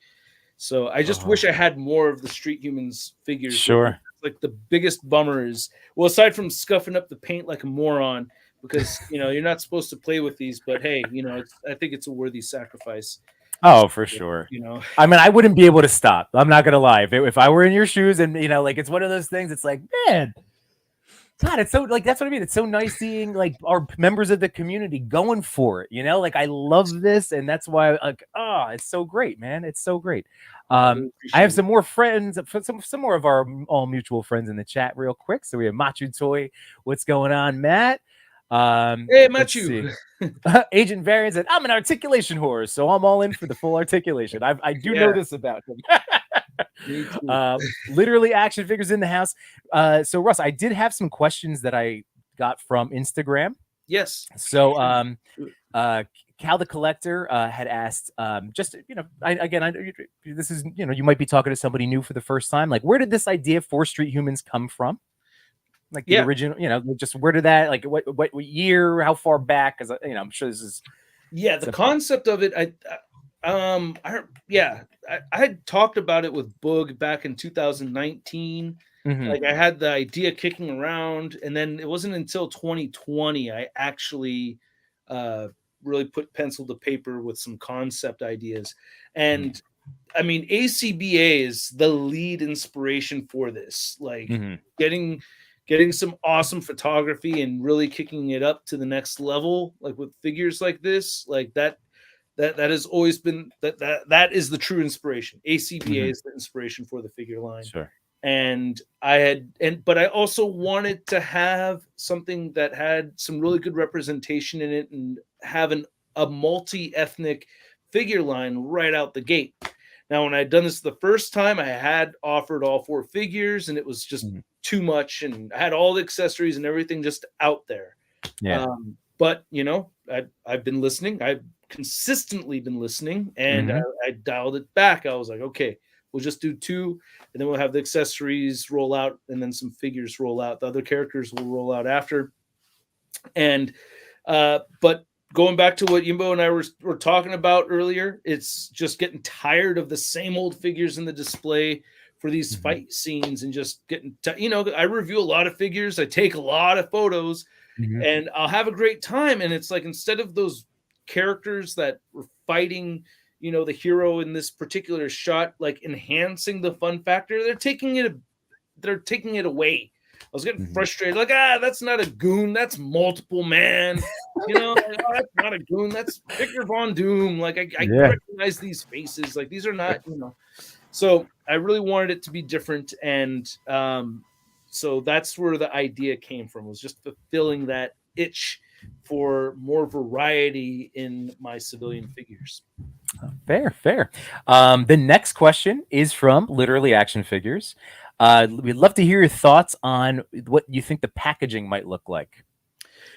So I just wish I had more of the Street Humans figures. Sure. Like the biggest bummer is, well, aside from scuffing up the paint like a moron, because you're not supposed to play with these, but hey, I think it's a worthy sacrifice. Oh, for sure. I mean, I wouldn't be able to stop. I'm not gonna lie. If I were in your shoes, and like it's one of those things. It's like, man, God, it's so like that's what I mean. It's so nice seeing like our members of the community going for it. Like I love this, and that's why it's so great, man. It's so great. I have some more friends, some more of our all mutual friends in the chat, real quick. So we have Machu Toy. What's going on, Matt? Hey, Machu. Agent Variant said, I'm an articulation horse, so I'm all in for the full articulation. I do know this about him. Literally action figures in the house. So Russ, I did have some questions that I got from Instagram. Yes. So Cal the Collector had asked, just this is you might be talking to somebody new for the first time. Like, where did this idea for Street Humans come from? Like the original, just where did that, like what year, how far back? Because I'm sure this is. Yeah, the concept of it, I had talked about it with Boog back in 2019. Like I had the idea kicking around, and then it wasn't until 2020 I actually really put pencil to paper with some concept ideas. And I mean, ACBA is the lead inspiration for this. Like getting some awesome photography and really kicking it up to the next level, like with figures like this, like that has always been that is the true inspiration. ACBA is the inspiration for the figure line. Sure. And but I also wanted to have something that had some really good representation in it and have a multi-ethnic figure line right out the gate. Now, when I had done this the first time, I had offered all 4 figures, and it was just too much, and I had all the accessories and everything just out there. Yeah. But I've been listening. I've consistently been listening, and I dialed it back. I was like, okay, we'll just do 2, and then we'll have the accessories roll out, and then some figures roll out. The other characters will roll out after. And but going back to what Yimbo and I were talking about earlier, it's just getting tired of the same old figures in the display for these fight scenes, and just getting I review a lot of figures, I take a lot of photos, and I'll have a great time. And it's like, instead of those characters that were fighting, the hero in this particular shot, like enhancing the fun factor, they're taking it away. I was getting frustrated, like, that's not a goon, that's multiple man. That's not a goon, that's Victor Von Doom. Like, I recognize these faces, like these are not, So I really wanted it to be different, and so that's where the idea came from, was just fulfilling that itch for more variety in my civilian figures. Fair. The next question is from Literally Action Figures. We'd love to hear your thoughts on what you think the packaging might look like.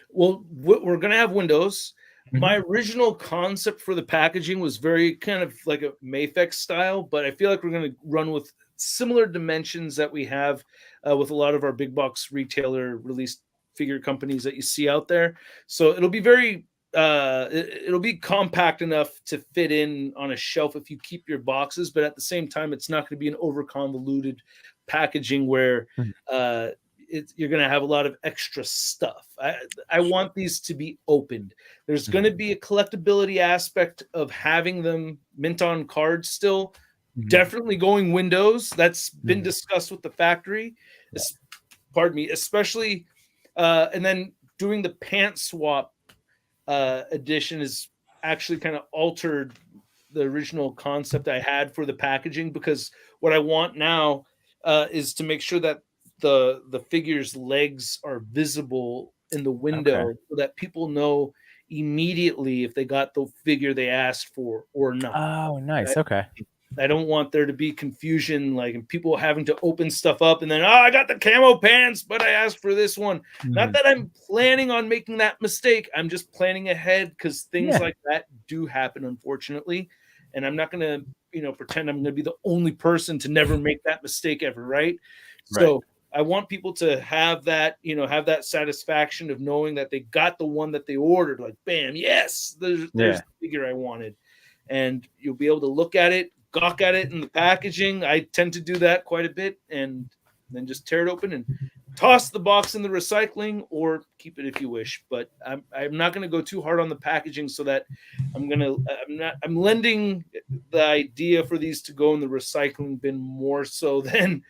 Well, we're going to have windows. My original concept for the packaging was very kind of like a Mafex style, but I feel like we're going to run with similar dimensions that we have with a lot of our big box retailer released figure companies that you see out there. So it'll be very it'll be compact enough to fit in on a shelf if you keep your boxes, but at the same time, it's not going to be an over convoluted packaging where you're going to have a lot of extra stuff. I want these to be opened. There's going to be a collectability aspect of having them mint on cards still. Definitely going windows. That's been discussed with the factory. Pardon me, especially, and then doing the pant swap edition is actually kind of altered the original concept I had for the packaging, because what I want now is to make sure that the figure's legs are visible in the window, so that people know immediately if they got the figure they asked for or not. Oh, nice. Okay. I don't want there to be confusion, like, and people having to open stuff up and then, I got the camo pants, but I asked for this one. Not that I'm planning on making that mistake. I'm just planning ahead, because things like that do happen, unfortunately. And I'm not going to, pretend I'm going to be the only person to never make that mistake ever, right? So I want people to have that, have that satisfaction of knowing that they got the one that they ordered. Like, bam, yes, there's the figure I wanted. And you'll be able to look at it, gawk at it in the packaging. I tend to do that quite a bit, and then just tear it open and toss the box in the recycling, or keep it if you wish. But I'm not going to go too hard on the packaging, so that I'm lending the idea for these to go in the recycling bin more so than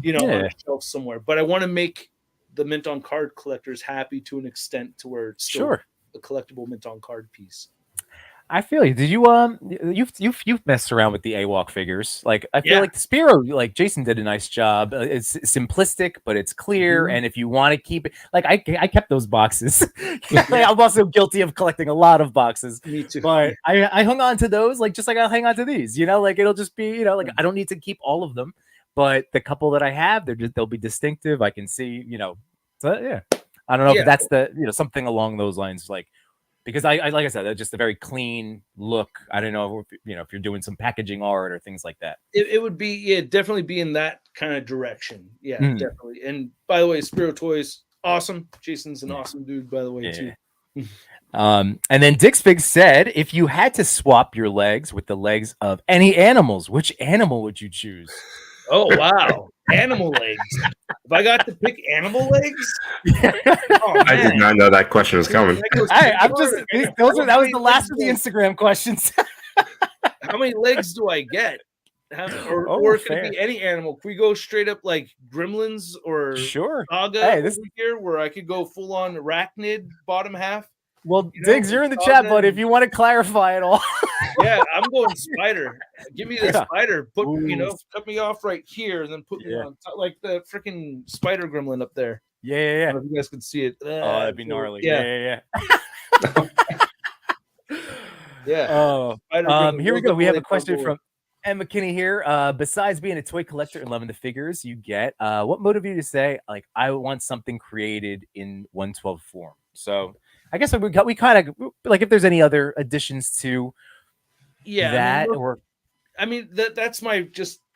on a shelf somewhere. But I want to make the mint on card collectors happy to an extent to where it's still a collectible mint on card piece. I feel you. Did you you've messed around with the AWOC figures? Like, I feel like the Spiro, like Jason did a nice job. It's simplistic, but it's clear. And if you want to keep it, like I kept those boxes. I'm also guilty of collecting a lot of boxes. Me too. But I hung on to those, like just like I'll hang on to these. Like it'll just be, like I don't need to keep all of them, but the couple that I have, they'll be distinctive. I can see, So yeah, I don't know if that's the something along those lines, like. Because I like I said, just a very clean look. I don't know if if you're doing some packaging art or things like that. It would be definitely be in that kind of direction. Yeah, definitely. And by the way, Spiro Toys, awesome. Jason's an awesome dude, by the way, too. And then Dixfig said, if you had to swap your legs with the legs of any animals, which animal would you choose? Oh wow, animal legs. If I got to pick animal legs, I did not know that question was coming. That was the last of the Instagram questions. How many legs do I get? Or can it be any animal? Can we go straight up like Gremlins or Saga here, where I could go full on arachnid bottom half? Well, Diggs, you're in the chat, bud. If you want to clarify it all. Yeah, I'm going spider. Give me the spider. Put cut me off right here, and then put me on top, like the freaking spider gremlin up there. Yeah. I don't know if you guys can see it. Oh, that'd be gnarly. Yeah. Yeah. Oh, here we go. We have a question from Em McKinney here. Besides being a toy collector and loving the figures you get, what motivated you to say, like, I want something created in 112 form? So I guess we kind of like if there's any other additions to that, that's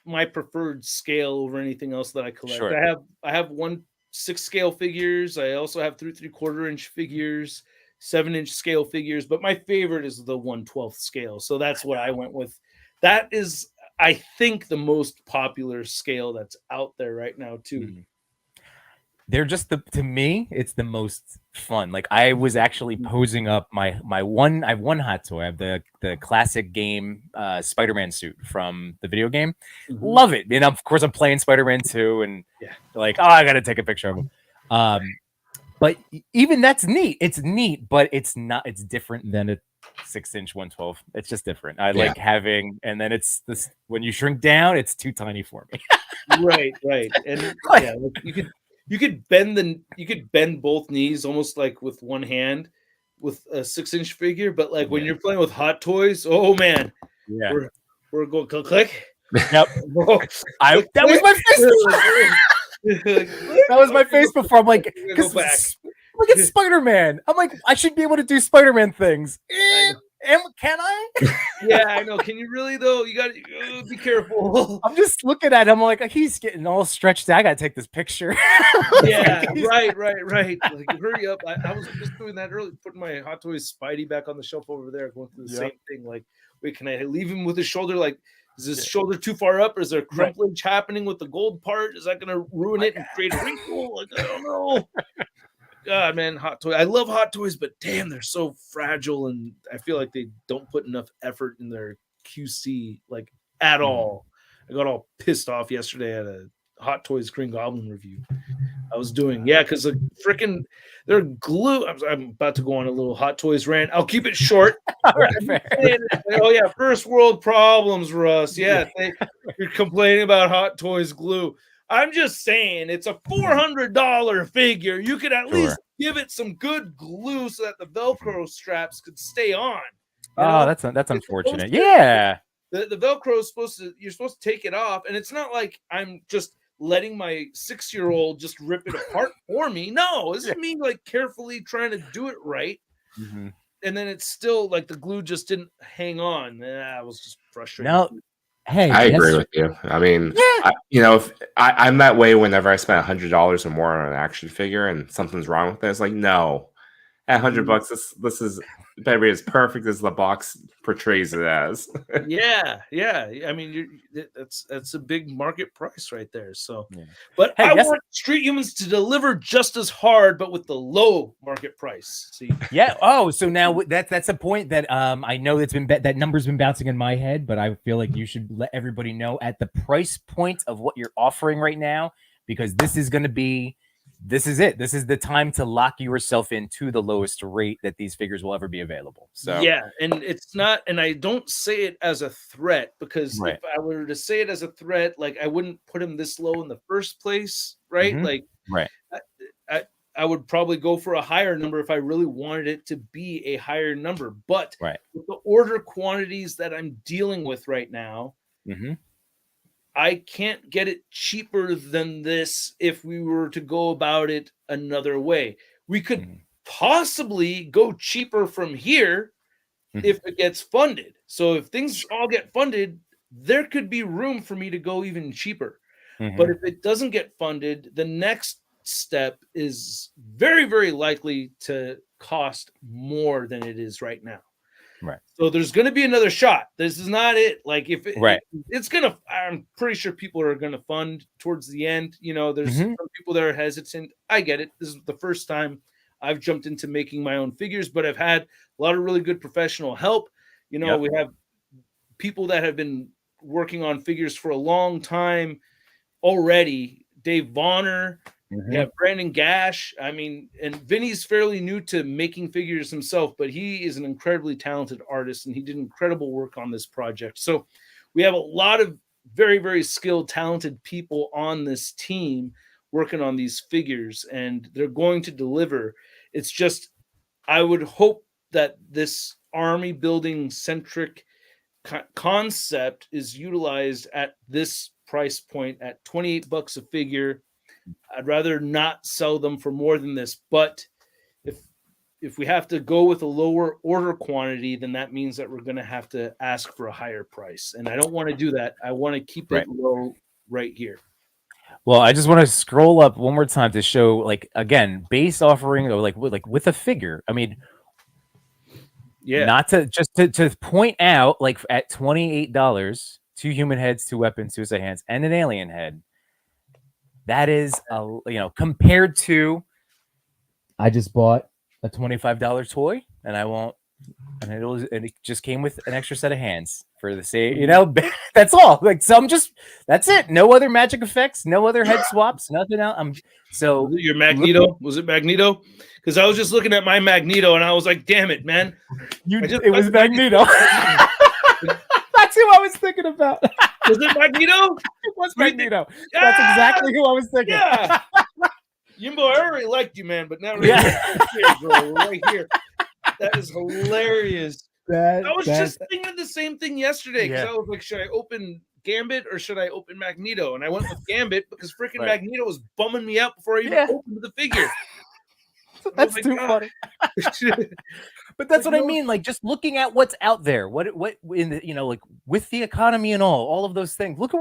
my preferred scale over anything else that I collect. Sure. I have 1/6 scale figures. I also have 3 3/4 inch figures, 7-inch scale figures, but my favorite is the 1/12 scale. So that's what I went with. That is, I think, the most popular scale that's out there right now too. Mm-hmm. They're just to me, it's the most fun. Like I was actually posing up I have one hot toy. I have the classic game Spider-Man suit from the video game. Mm-hmm. Love it. And of course I'm playing Spider-Man 2 and like, I got to take a picture of him. But even that's neat. It's neat, but it's different than a 6-inch 112. It's just different. I like having, and then it's this, when you shrink down, it's too tiny for me. Right. And you could bend both knees almost like with one hand with a 6-inch figure, but like when you're playing with Hot Toys, oh man, we're going click. Yep. That was my face. That was my face before. I'm like, look at Spider-Man. I'm like, I should be able to do Spider-Man things. Can I? Yeah, I know. Can you really though? You got to be careful. I'm just looking at him like he's getting all stretched out. I got to take this picture. Yeah, right. Like, hurry up. I was just doing that earlier, putting my Hot Toys Spidey back on the shelf over there, going through the same thing. Like, wait, can I leave him with his shoulder? Like, is his shoulder too far up? Or is there crumplage happening with the gold part? Is that going to ruin it and create a wrinkle? Like, I don't know. God, man, Hot Toys. I love Hot Toys, but damn, they're so fragile, and I feel like they don't put enough effort in their QC, like, at all. I got all pissed off yesterday at a Hot Toys Green Goblin review I was doing. Yeah, because they're glue. I'm about to go on a little Hot Toys rant. I'll keep it short. Oh, yeah, first world problems, Russ. Yeah, you're complaining about Hot Toys glue. I'm just saying it's a $400 figure. You could at least give it some good glue so that the Velcro straps could stay on. Oh, that's unfortunate. The Velcro is you're supposed to take it off, and it's not like I'm just letting my 6-year-old just rip it apart for me. No, this is me like carefully trying to do it right. Mm-hmm. And then it's still like the glue just didn't hang on. I was just frustrated. Now, Hey, I agree with you. I mean, if I'm that way whenever I spend $100 or more on an action figure and something's wrong with it. It's like, no, at $100, this is better be as perfect as the box portrays it as. Yeah. I mean, that's a big market price right there. So, Yeah. but Hey, I want Street Humans to deliver just as hard, but with the low market price. See? Yeah. Oh, so now that's a point that I know that number's been bouncing in my head, but I feel like you should let everybody know at the price point of what you're offering right now, because this is it. This is the time to lock yourself into the lowest rate that these figures will ever be available. So yeah, and it's not, and I don't say it as a threat, because right. if I were to say it as a threat, like, I wouldn't put him this low in the first place, right? Mhm. Like, Right. I would probably go for a higher number if I really wanted it to be a higher number. But Right. with the order quantities that I'm dealing with right now, I can't get it cheaper than this if we were to go about it another way. We could possibly go cheaper from here if it gets funded. So if things all get funded, there could be room for me to go even cheaper. But if it doesn't get funded, the next step is very, very likely to cost more than it is right now. Right. So there's going to be another shot. This is not it. Like, if it's going to, I'm pretty sure people are going to fund towards the end. There's some people that are hesitant. I get it. This is the first time I've jumped into making my own figures, but I've had a lot of really good professional help. We have people that have been working on figures for a long time already. Dave Bonner, Brandon Gash. I mean, and Vinny's fairly new to making figures himself, but he is an incredibly talented artist, and he did incredible work on this project. So we have a lot of very, very skilled, talented people on this team working on these figures, and they're going to deliver. It's just, I would hope that this army building centric concept is utilized at this price point at $28 a figure. I'd rather not sell them for more than this, but if we have to go with a lower order quantity, then that means that we're going to have to ask for a higher price, and I don't want to do that. I want to keep it low right here. Well, I just want to scroll up one more time to show, like, again, base offering, or like with a figure. I mean, not to just to point out, like, at $28, 2 human heads, 2 weapons, 2 suicide hands, and an alien head. That is compared to, I just bought a $25 toy, and it just came with an extra set of hands for the same, that's all. Like, that's it. No other magic effects, no other head swaps, nothing else. So your Magneto, was it Magneto? Because I was just looking at my Magneto and I was like, damn it, man. It was Magneto. That's who I was thinking about. Was it Magneto? It was Magneto. That's exactly who I was thinking. Yeah. Yimbo, I already liked you, man, but now right here. That is hilarious. I was just thinking the same thing yesterday, because I was like, should I open Gambit or should I open Magneto? And I went with Gambit because freaking Magneto was bumming me out before I even opened the figure. That's too funny. But that's what I mean. Like, just looking at what's out there, what in the, like, with the economy and all of those things. Look at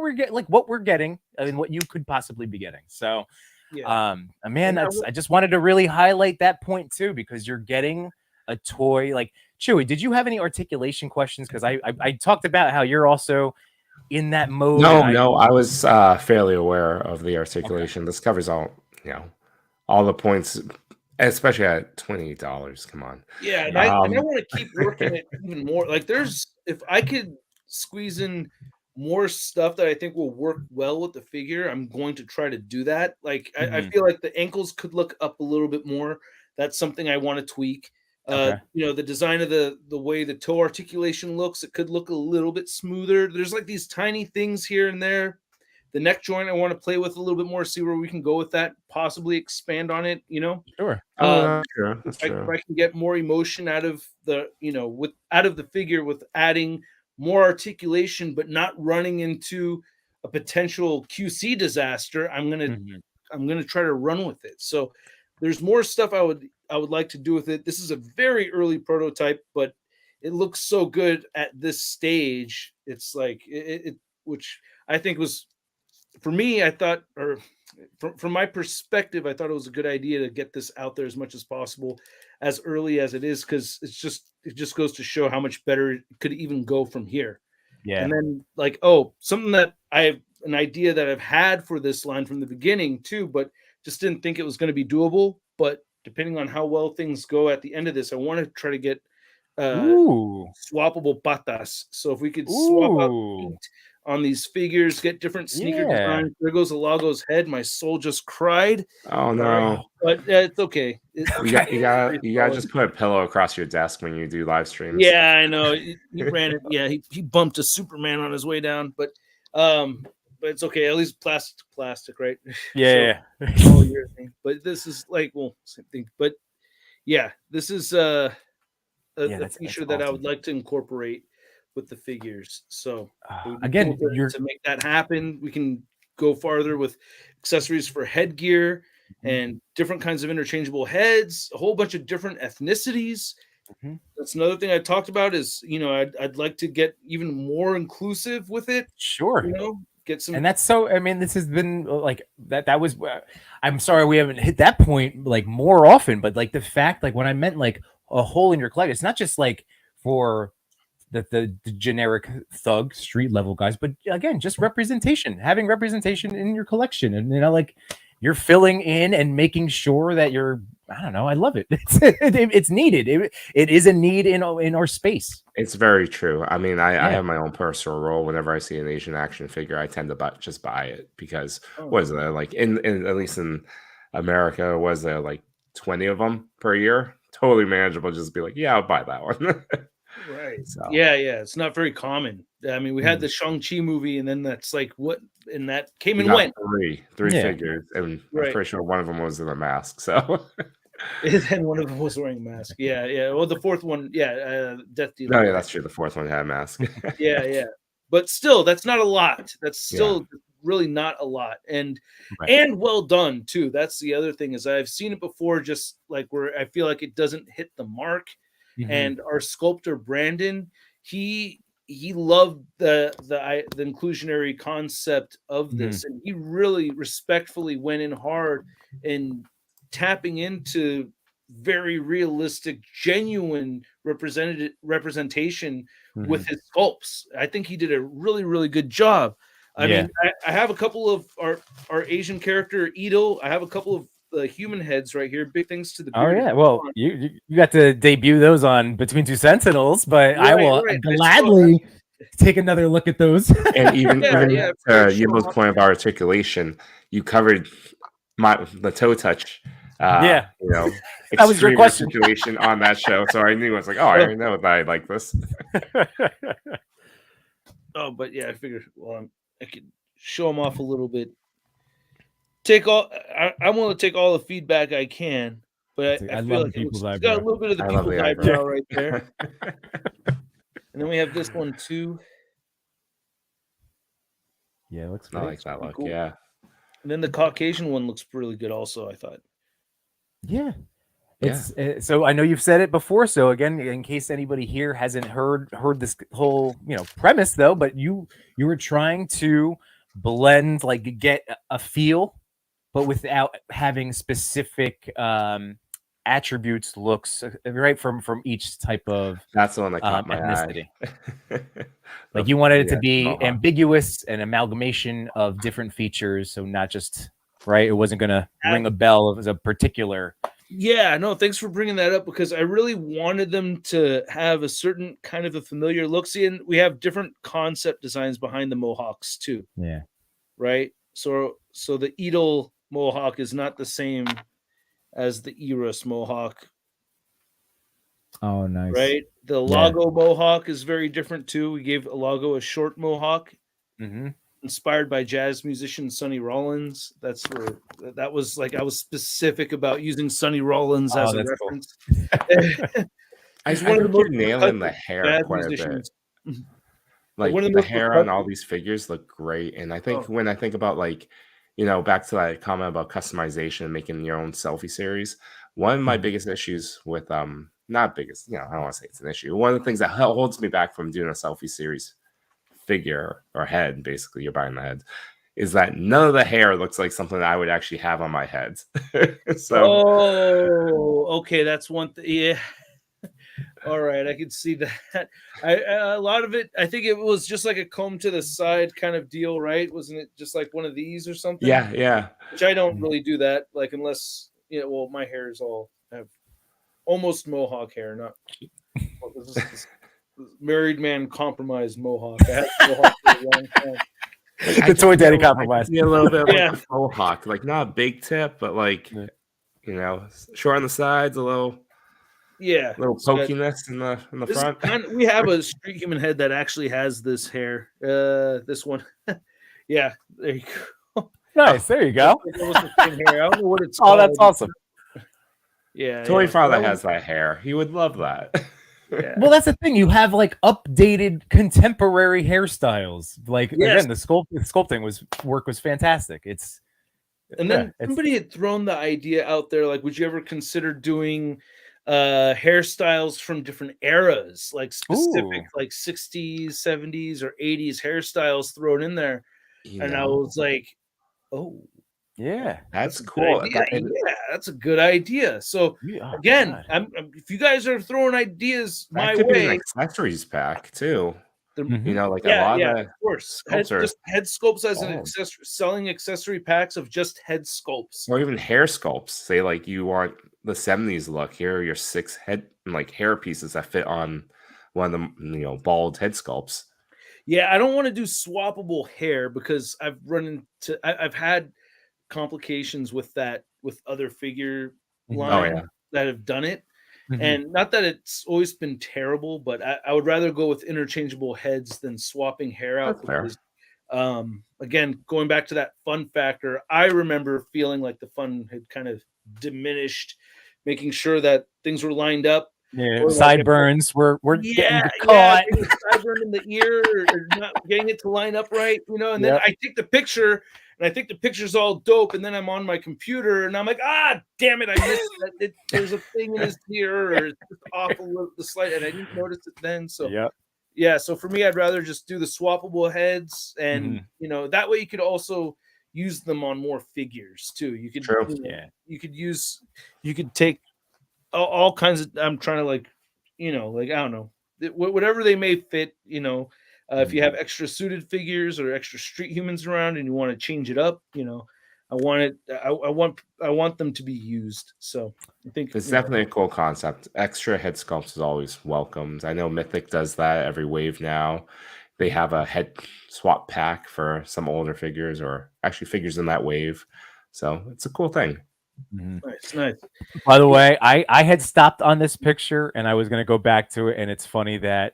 what we're getting, and what you could possibly be getting. So, man, I just wanted to really highlight that point too, because you're getting a toy. Like, Chewy, did you have any articulation questions? Because I talked about how you're also in that mode. No, I was fairly aware of the articulation. This covers all the points, especially at $28. Come on. Yeah, and I want to keep working it even more. Like, if I could squeeze in more stuff that I think will work well with the figure, I'm going to try to do that. Like, I feel like the ankles could look up a little bit more. That's something I want to tweak. The design of the way the toe articulation looks, it could look a little bit smoother. There's like these tiny things here and there. The neck joint I want to play with a little bit more, see where we can go with that, possibly expand on it, Sure. Sure. That's true. If I can get more emotion out of the, out of the figure with adding more articulation, but not running into a potential QC disaster, I'm gonna try to run with it. So there's more stuff I would like to do with it. This is a very early prototype, but it looks so good at this stage. It's like which I think was, for me, I thought, or from my perspective, I thought it was a good idea to get this out there as much as possible, as early as it is, because it just goes to show how much better it could even go from here. Yeah. And then like, something that I have an idea that I've had for this line from the beginning too, but just didn't think it was going to be doable. But depending on how well things go at the end of this, I want to try to get swappable patas. So if we could swap out feet on these figures, get different sneaker designs. There goes Alago's head. My soul just cried. Oh no! But it's okay. You got just put a pillow across your desk when you do live streams. Yeah, I know. He ran it. Yeah, he bumped a Superman on his way down, but it's okay. At least plastic, right? Yeah. So, but this is like, well, same thing. But yeah, this is a feature that I would like to incorporate with the figures. So again, to make that happen, we can go farther with accessories for headgear and different kinds of interchangeable heads, a whole bunch of different ethnicities. That's another thing I talked about is, I'd like to get even more inclusive with it. Sure. Get some. And that's so, I mean, this has been like that was, I'm sorry we haven't hit that point like more often, but like the fact, like when I meant like a hole in your collection, it's not just like for the generic thug street level guys, but again, just representation, having representation in your collection, and like you're filling in and making sure that you're, I don't know, I love it. It's needed. It is a need in our space. It's very true. I mean, I have my own personal role. Whenever I see an Asian action figure, I tend to just buy it because what is there, like in at least in America, was there like 20 of them per year? Totally manageable. Just be like, yeah, I'll buy that one. Right. So. Yeah. It's not very common. I mean, we had the Shang-Chi movie, and then that's like what, and that came and went. Three figures, and I'm pretty sure one of them was in a mask. So, and one of them was wearing a mask. Yeah. Well, the fourth one, Death Dealer. No, yeah, that's true. The fourth one had a mask. Yeah. But still, that's not a lot. That's still really not a lot, and well done too. That's the other thing, is I've seen it before, just like where I feel like it doesn't hit the mark. And our sculptor Brandon, he loved the inclusionary concept of this, and he really respectfully went in hard in tapping into very realistic, genuine representation with his sculpts. I think he did a really, really good job. I mean, I have a couple of our Asian character Ito. I have a couple of the human heads right here. Big thanks to the well, you got to debut those on Between Two Sentinels, but I will gladly take another look at those. And even Yibo's point of articulation, you covered the toe touch. That was your question on that show, so I knew. I was like, I already know that I like this. But I figured, I could show them off a little bit. I want to take all the feedback I can, but I feel like it's got a little bit of the people's eyebrow right there. And then we have this one too. Yeah, it looks I like that look. Cool. Yeah. And then the Caucasian one looks really good also, I thought. Yeah. So I know you've said it before, so again, in case anybody here hasn't heard this whole premise though, but you were trying to blend, like get a feel, but without having specific attributes, looks, right, from each type of that's the one that caught my ethnicity. Like you wanted it to be ambiguous, an amalgamation of different features, so not just right. It wasn't going to ring a bell as a particular. Yeah, no, thanks for bringing that up, because I really wanted them to have a certain kind of a familiar look. See, and we have different concept designs behind the mohawks too. Yeah. Right. So the Edel mohawk is not the same as the Eros mohawk. Oh, nice. Right. The Lago mohawk is very different too. We gave Lago a short mohawk, inspired by jazz musician Sonny Rollins. That's where that was, like, I was specific about using Sonny Rollins as a reference. Cool. I just wanted to nailing the hair quite a bit. Like the hair on all these figures look great, and I think when I think about, like, back to that comment about customization and making your own selfie series, one of my biggest issues with not biggest, I don't want to say it's an issue. One of the things that holds me back from doing a selfie series figure or head, basically, you're buying the head, is that none of the hair looks like something that I would actually have on my head. So, okay, that's one thing. Yeah. All right, I can see that. A lot of it, I think it was just like a comb to the side kind of deal, right? Wasn't it just like one of these or something? yeah. Which I don't really do that, like unless well, my hair is all have almost mohawk hair, not this married man compromised mohawk. I had mohawk for a long time. The toy daddy compromise. A little bit like a mohawk, like not a big tip, but like short on the sides, a little pokiness in the front. We have a street human head that actually has this hair. This one, yeah. There you go. Nice. There you go. I don't know what it's called. Oh, that's awesome. Yeah. Toy Father has that hair. He would love that. Yeah. Well, that's the thing. You have like updated contemporary hairstyles. Like again, the sculpting work was fantastic. And then somebody had thrown the idea out there, like, would you ever consider doing hairstyles from different eras, like specific like 60s, 70s, or 80s hairstyles thrown in there? I was like, oh. Yeah, that's cool. That's a good idea. So again, if you guys are throwing ideas my way, be an accessories pack too. Like a lot of course, head sculpts as an accessory, selling accessory packs of just head sculpts, or even hair sculpts. Say like you want the 70s look. Here are your 6 head hair pieces that fit on one of the bald head sculpts. Yeah, I don't want to do swappable hair because I've had complications with that with other figure lines that have done it. And not that it's always been terrible, but I would rather go with interchangeable heads than swapping hair out. Because, again, going back to that fun factor, I remember feeling like the fun had kind of diminished, making sure that things were lined up. Yeah, sideburns we're getting caught. Sideburn in the ear or not getting it to line up right, and then I take the picture and I think the picture's all dope, and then I'm on my computer and I'm like, damn it, I missed that. There's a thing in his ear, or it's just off a little the slight, and I didn't notice it then. So so for me, I'd rather just do the swappable heads, and that way you could also use them on more figures too. You could you could take all kinds of, I'm trying to like I don't know, whatever they may fit, if you have extra suited figures or extra street humans around and you want to change it up, I want them to be used. So I think it's definitely a cool concept. Extra head sculpts is always welcomed. I know Mythic does that every wave now. They have a head swap pack for some older figures, or actually figures in that wave. So it's a cool thing. Nice. By the way, I had stopped on this picture and I was going to go back to it, and it's funny that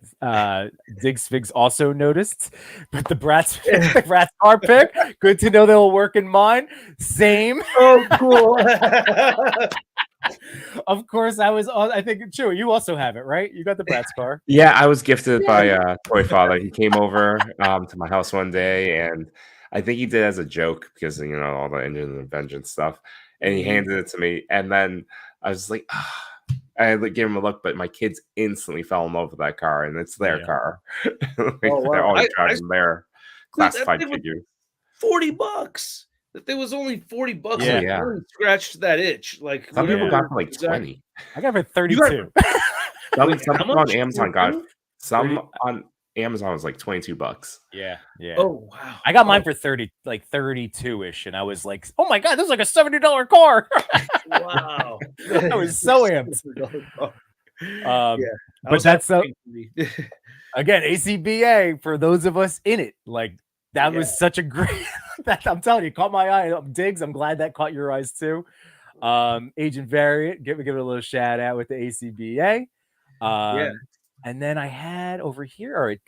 Diggs Figs also noticed, but the Bratz car pick, good to know they'll work in mine. Same. Oh, cool. Of course, I think, Chewy, you also have it, right? You got the Bratz car. Yeah, I was gifted by Toy Father. He came over to my house one day, and I think he did as a joke because, all the engine and vengeance stuff. And he handed it to me, and then I was like, I gave him a look, but my kids instantly fell in love with that car, and it's their car. They're always driving their classified figures. $40. That there was only $40. Yeah. I really scratched that itch. Like some people got for like 20. I got for 32. Some people on Amazon got some on Amazon was like $22. Yeah. Oh wow! I got mine for 32-ish, and I was like, "Oh my god, this is like a $70 car!" Wow, I was so amped. But that's again ACBA for those of us in it. Like that was such a great. I'm telling you, caught my eye. Diggs, I'm glad that caught your eyes too. Agent Variant, give it a little shout out with the ACBA. And then I had over here, all right,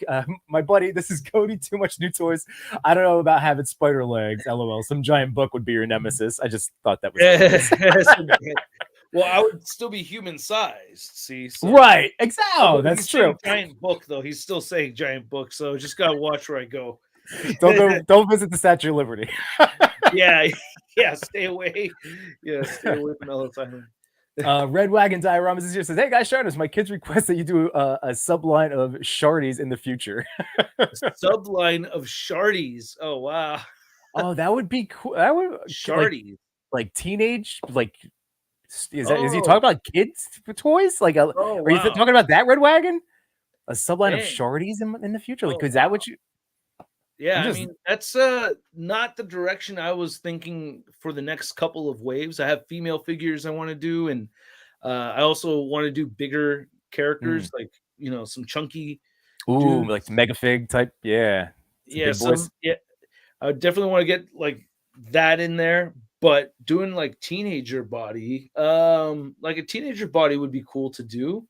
my buddy, this is Cody, Too Much New Toys. I don't know about having spider legs, LOL. Some giant book would be your nemesis. I just thought that was well, I would still be human sized, see? So. Right, exactly. That's true. Giant book, though. He's still saying giant book, so just got to watch where I go. Don't visit the Statue of Liberty. yeah, stay away. Yeah, stay away from Ellis Island. Red Wagon Dioramas is here. Says, "Hey guys, Shartimus, my kids request that you do a subline of Sharties in the future." Subline of Sharties. Oh wow. Oh, that would be cool. That would Sharties. like teenage, like is he Oh. talking about kids toys? Like, Oh, are you talking about that Red Wagon? A subline of Dang. Sharties in the future? Like, Oh, is that what you? Yeah, I I mean, that's not the direction I was thinking for the next couple of waves. I have female figures I want to do, and I also want to do bigger characters, like some chunky Ooh, dudes. like the Mega Fig type. Yeah, Yeah, big boys. yeah. I would definitely want to get like that in there, but doing like teenager body, like a teenager body would be cool to do.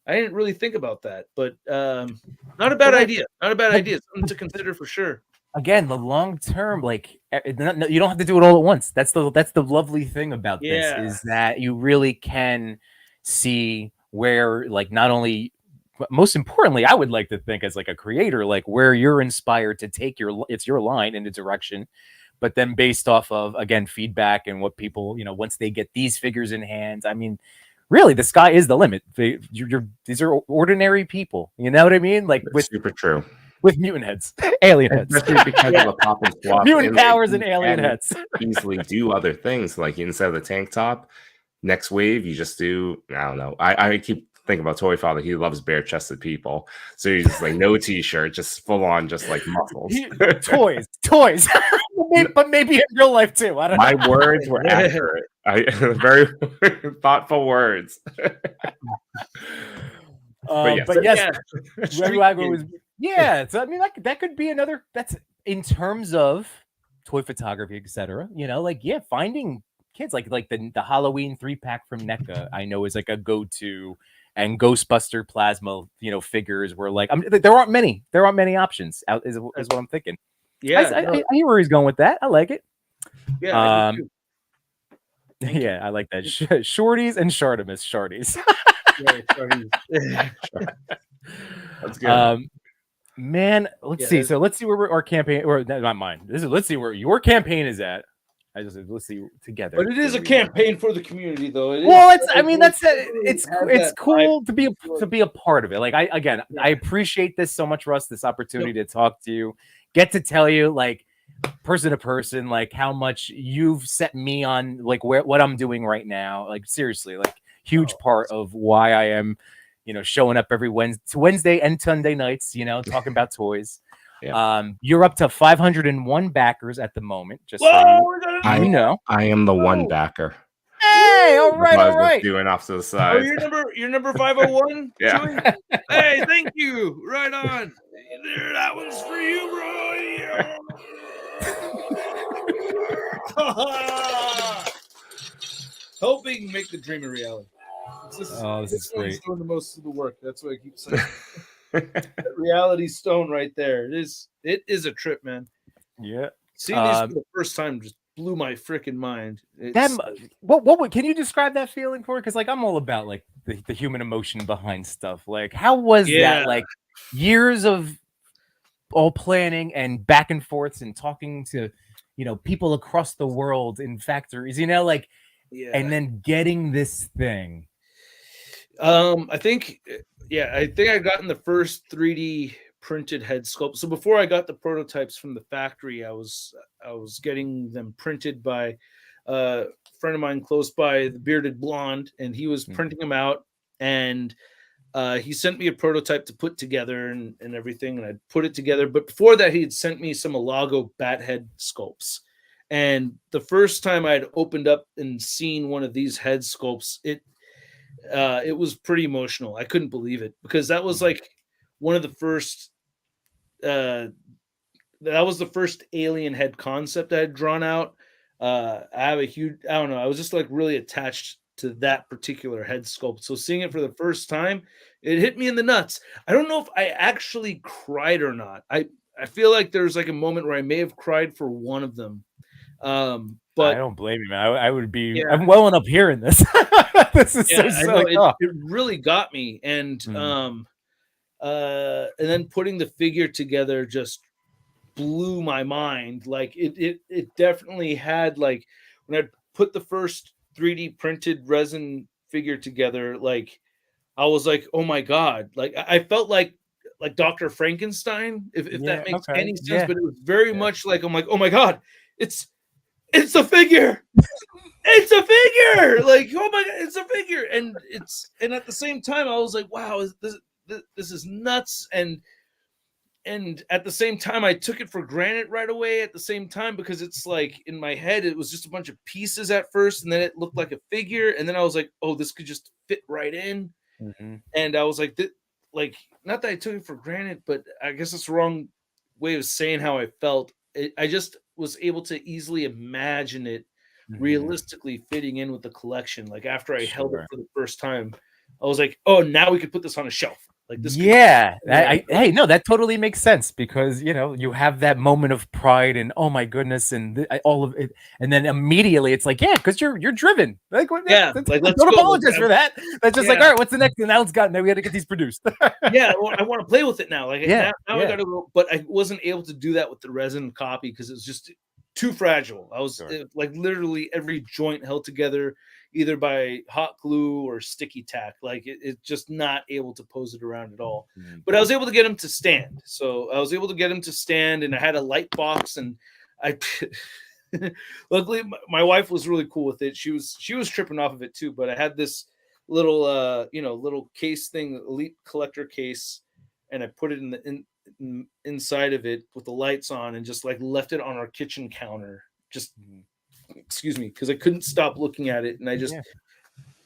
I didn't really think about that, but not a bad idea. Not a bad idea. Something to consider for sure. Again, the long term, like you don't have to do it all at once. That's the lovely thing about this is that you really can see where, like, not only, most importantly, I would like to think as like a creator, like where you're inspired to take your line in a direction, but then based off of, again, feedback and what people, once they get these figures in hand, I mean, really, the sky is the limit. These are ordinary people. You know what I mean? Like, with super true. With mutant heads, alien heads, especially because of a pop and swap, mutant powers and alien heads. Easily do other things, like instead of the tank top, next wave you just do. I don't know. I keep thinking about Toy Father. He loves bare chested people, so he's just like no t-shirt, just full on, just like muscles. toys. But maybe in real life too. I don't know. My words were accurate. Very thoughtful words. But yes, Red Wagon was. Yeah, so I mean that could be another. That's in terms of toy photography, etc. Finding kids like the Halloween 3-pack from NECA, I know, is like a go-to, and Ghostbuster plasma, figures were like, there aren't many options out. Is what I'm thinking. Yeah, I hear where he's going with that. I like it. Yeah, yeah, I like that. Shorties and Shartimus Sharties. Yeah, that's good. Man, let's see. So let's see where our campaign, or not mine. Let's see where your campaign is at. Let's see together. But it is a campaign for the community, though. It's cool to be a part of it. Like, I appreciate this so much, Russ. This opportunity to talk to you, get to tell you, like, person to person, like, how much you've set me on, like, what I'm doing right now. Like, seriously, like, huge part of why I am, showing up every Wednesday and Sunday nights, talking about toys. Yeah. You're up to 501 backers at the moment. Just I am the one backer. Hey, all right. Doing off to the side. Oh, you're number 501. Yeah. Hey, thank you. Right on. That one's for you, bro. Hoping make the dream a reality. This is great. Doing the most of the work. That's what I keep saying. That reality stone right there. It is a trip, man. Yeah. Seeing these for the first time just blew my freaking mind. What can you describe that feeling for? Because, like, I'm all about, like, the human emotion behind stuff. Like, how was that? Like, years of all planning and back and forths and talking to people across the world in factories, and then getting this thing. I think I gotten the first 3D printed head sculpt. So before I got the prototypes from the factory, I was getting them printed by a friend of mine close by, the Bearded Blonde, and he was printing them out, and he sent me a prototype to put together and everything, and I put it together. But before that, he had sent me some Alago bat head sculpts. And the first time I had opened up and seen one of these head sculpts, it was pretty emotional. I couldn't believe it, because that was like one of the first. That was the first alien head concept I had drawn out. I was just like really attached to that particular head sculpt. So seeing it for the first time, it hit me in the nuts. I don't know if I actually cried or not. I feel like there's like a moment where I may have cried for one of them. But I don't blame you, man. I would be. Yeah. I'm welling up hearing this. This is it really got me, and then putting the figure together just blew my mind. Like it definitely had, like, when I put the first 3D printed resin figure together, like I was like, oh my god, like I felt like Dr. Frankenstein, if that makes any sense, but it was very much like I'm like, oh my god, it's a figure. It's a figure. Like, oh my god, it's a figure. And at the same time, I was like, wow, this is nuts. And at the same time, I took it for granted right away at the same time, because it's like in my head, it was just a bunch of pieces at first, and then it looked like a figure. And then I was like, oh, this could just fit right in. And I was like, not that I took it for granted, but I guess it's the wrong way of saying how I felt. I just was able to easily imagine it realistically fitting in with the collection. Like after I held it for the first time, I was like, oh, now we could put this on a shelf. Like this. Hey, no, that totally makes sense, because you have that moment of pride and oh my goodness, and all of it, and then immediately it's like, because you're driven. Like, like let's don't apologize for that. That's just like, all right, what's the next thing? Now now we got to get these produced. I want to play with it now. Like now I got to go, but I wasn't able to do that with the resin copy because it was just too fragile. I was like literally every joint held together either by hot glue or sticky tack. Like it's just not able to pose it around at all. But I was able to get him to stand. So I was able to get him to stand, and I had a light box, and I luckily my wife was really cool with it. She was tripping off of it too, but I had this little little case thing, elite collector case, and I put it inside of it with the lights on, and just like left it on our kitchen counter. Just excuse me, because I couldn't stop looking at it, and I just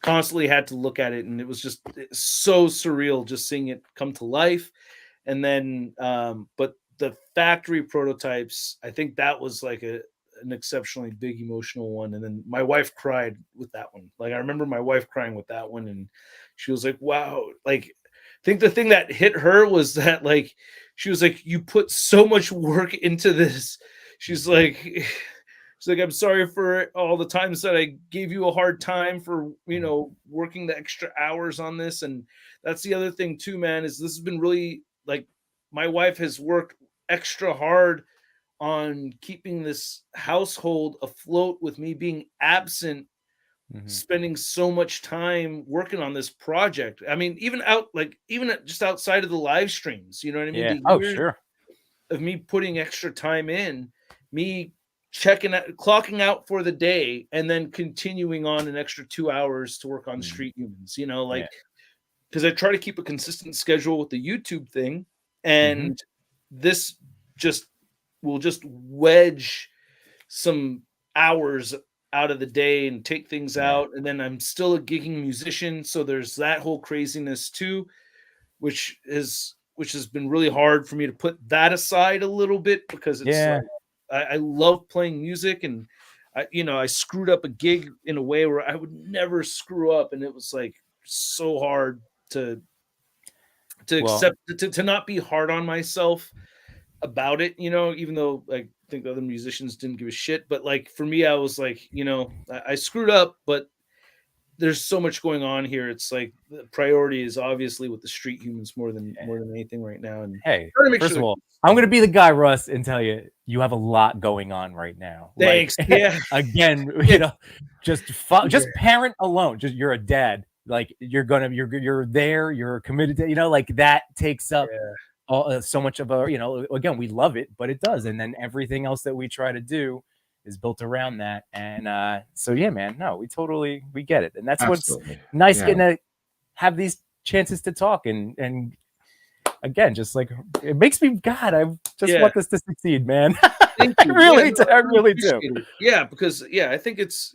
constantly had to look at it, and it was just so surreal just seeing it come to life. And then but the factory prototypes, I think that was like an exceptionally big emotional one. And then my wife cried with that one. Like I remember my wife crying with that one, and she was like, wow. Like I think the thing that hit her was that, like, she was like, you put so much work into this. She's like, I'm sorry for all the times that I gave you a hard time for, working the extra hours on this. And that's the other thing too, man, is this has been really, like, my wife has worked extra hard on keeping this household afloat with me being absent, spending so much time working on this project. I mean, even just outside of the live streams, you know what I mean? Yeah. Sure. Of me putting extra time in, me clocking out for the day, and then continuing on an extra 2 hours to work on Street Humans, because I try to keep a consistent schedule with the YouTube thing, and this will just wedge some hours out of the day and take things out. And then I'm still a gigging musician, so there's that whole craziness too, which has been really hard for me to put that aside a little bit, because it's like, I love playing music, and I screwed up a gig in a way where I would never screw up, and it was like so hard to accept, to not be hard on myself about it, even though I think other musicians didn't give a shit. But like for me, I was like, I screwed up, but there's so much going on here. It's like the priority is obviously with the Street Humans more than anything right now. And hey, first of all, I'm going to be the guy, Russ, and tell you have a lot going on right now. Thanks. Like, again, just parent alone. Just you're a dad. Like you're there. You're committed to. Like that takes up so much of again, we love it, but it does. And then everything else that we try to do is built around that. And so yeah, man, no, we get it. And that's Absolutely. What's nice getting to have these chances to talk and again, just like it makes me, God, I just want this to succeed, man. Thank you. I really do. Yeah, because I think it's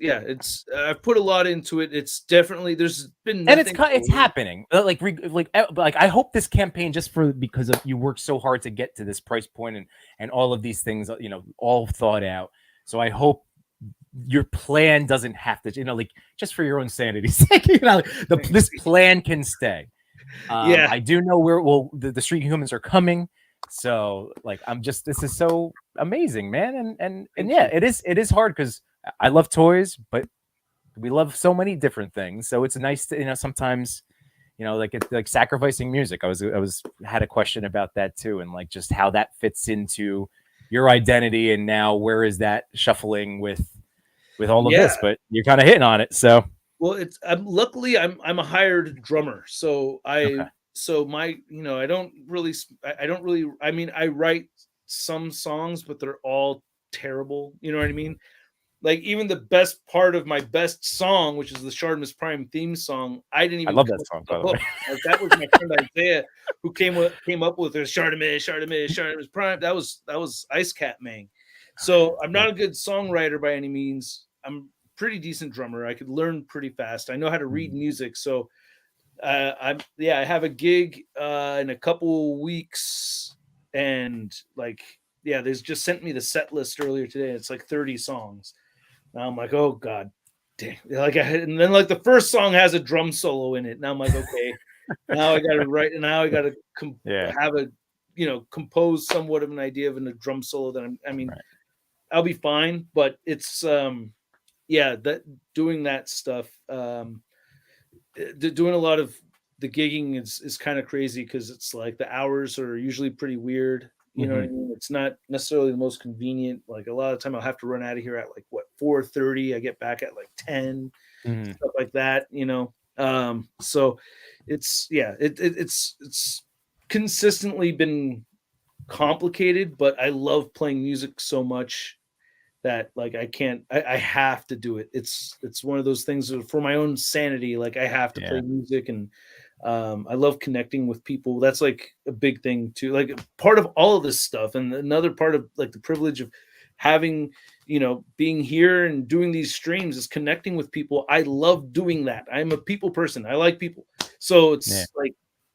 I've put a lot into it. It's definitely there's been and it's happening. Like I hope this campaign, just because of you worked so hard to get to this price point and all of these things, all thought out. So I hope your plan doesn't have to, like just for your own sanity's sake, this plan can stay. I do know the Street Humans are coming. So like, this is so amazing, man. And yeah, it is hard because I love toys, but we love so many different things. So it's nice to, sometimes, like sacrificing music. I had a question about that too. And like, just how that fits into your identity. And now where is that shuffling with all of this, but you're kind of hitting on it. So Well, luckily I'm a hired drummer, so Okay. my I don't really I mean I write some songs, but they're all terrible. You know what I mean? Like even the best part of my best song, which is the Shartimus Prime theme song, I didn't I even love come that up song, with by the the way. hook. Like that was my friend Isaiah who came up with it. Shartimus Prime. That was Ice Cat Mang. So I'm not a good songwriter by any means. I'm a pretty decent drummer. I could learn pretty fast. I know how to read Mhm. music. So I have a gig in a couple weeks, and like they've just sent me the set list earlier today. It's like 30 songs. Now I'm like, oh god, damn! And then like the first song has a drum solo in it. Now I'm like, okay, now I got to write, and now I got to Yeah. have a compose somewhat of an idea of a drum solo. I mean, Right. I'll be fine, but it's that doing that stuff, doing a lot of the gigging is kind of crazy because it's like the hours are usually pretty weird. You know what I Mhm. mean? It's not necessarily the most convenient. Like a lot of the time I'll have to run out of here at like 4:30. I get back at like 10, Mhm. stuff like that, So it's consistently been complicated, but I love playing music so much that like I have to do it. It's one of those things that for my own sanity, like I have to Yeah. play music, and I love connecting with people. That's like a big thing too. Like part of all of this stuff, and another part of like the privilege of having, being here and doing these streams is connecting with people. I love doing that. I'm a people person. I like people. So Yeah. it's like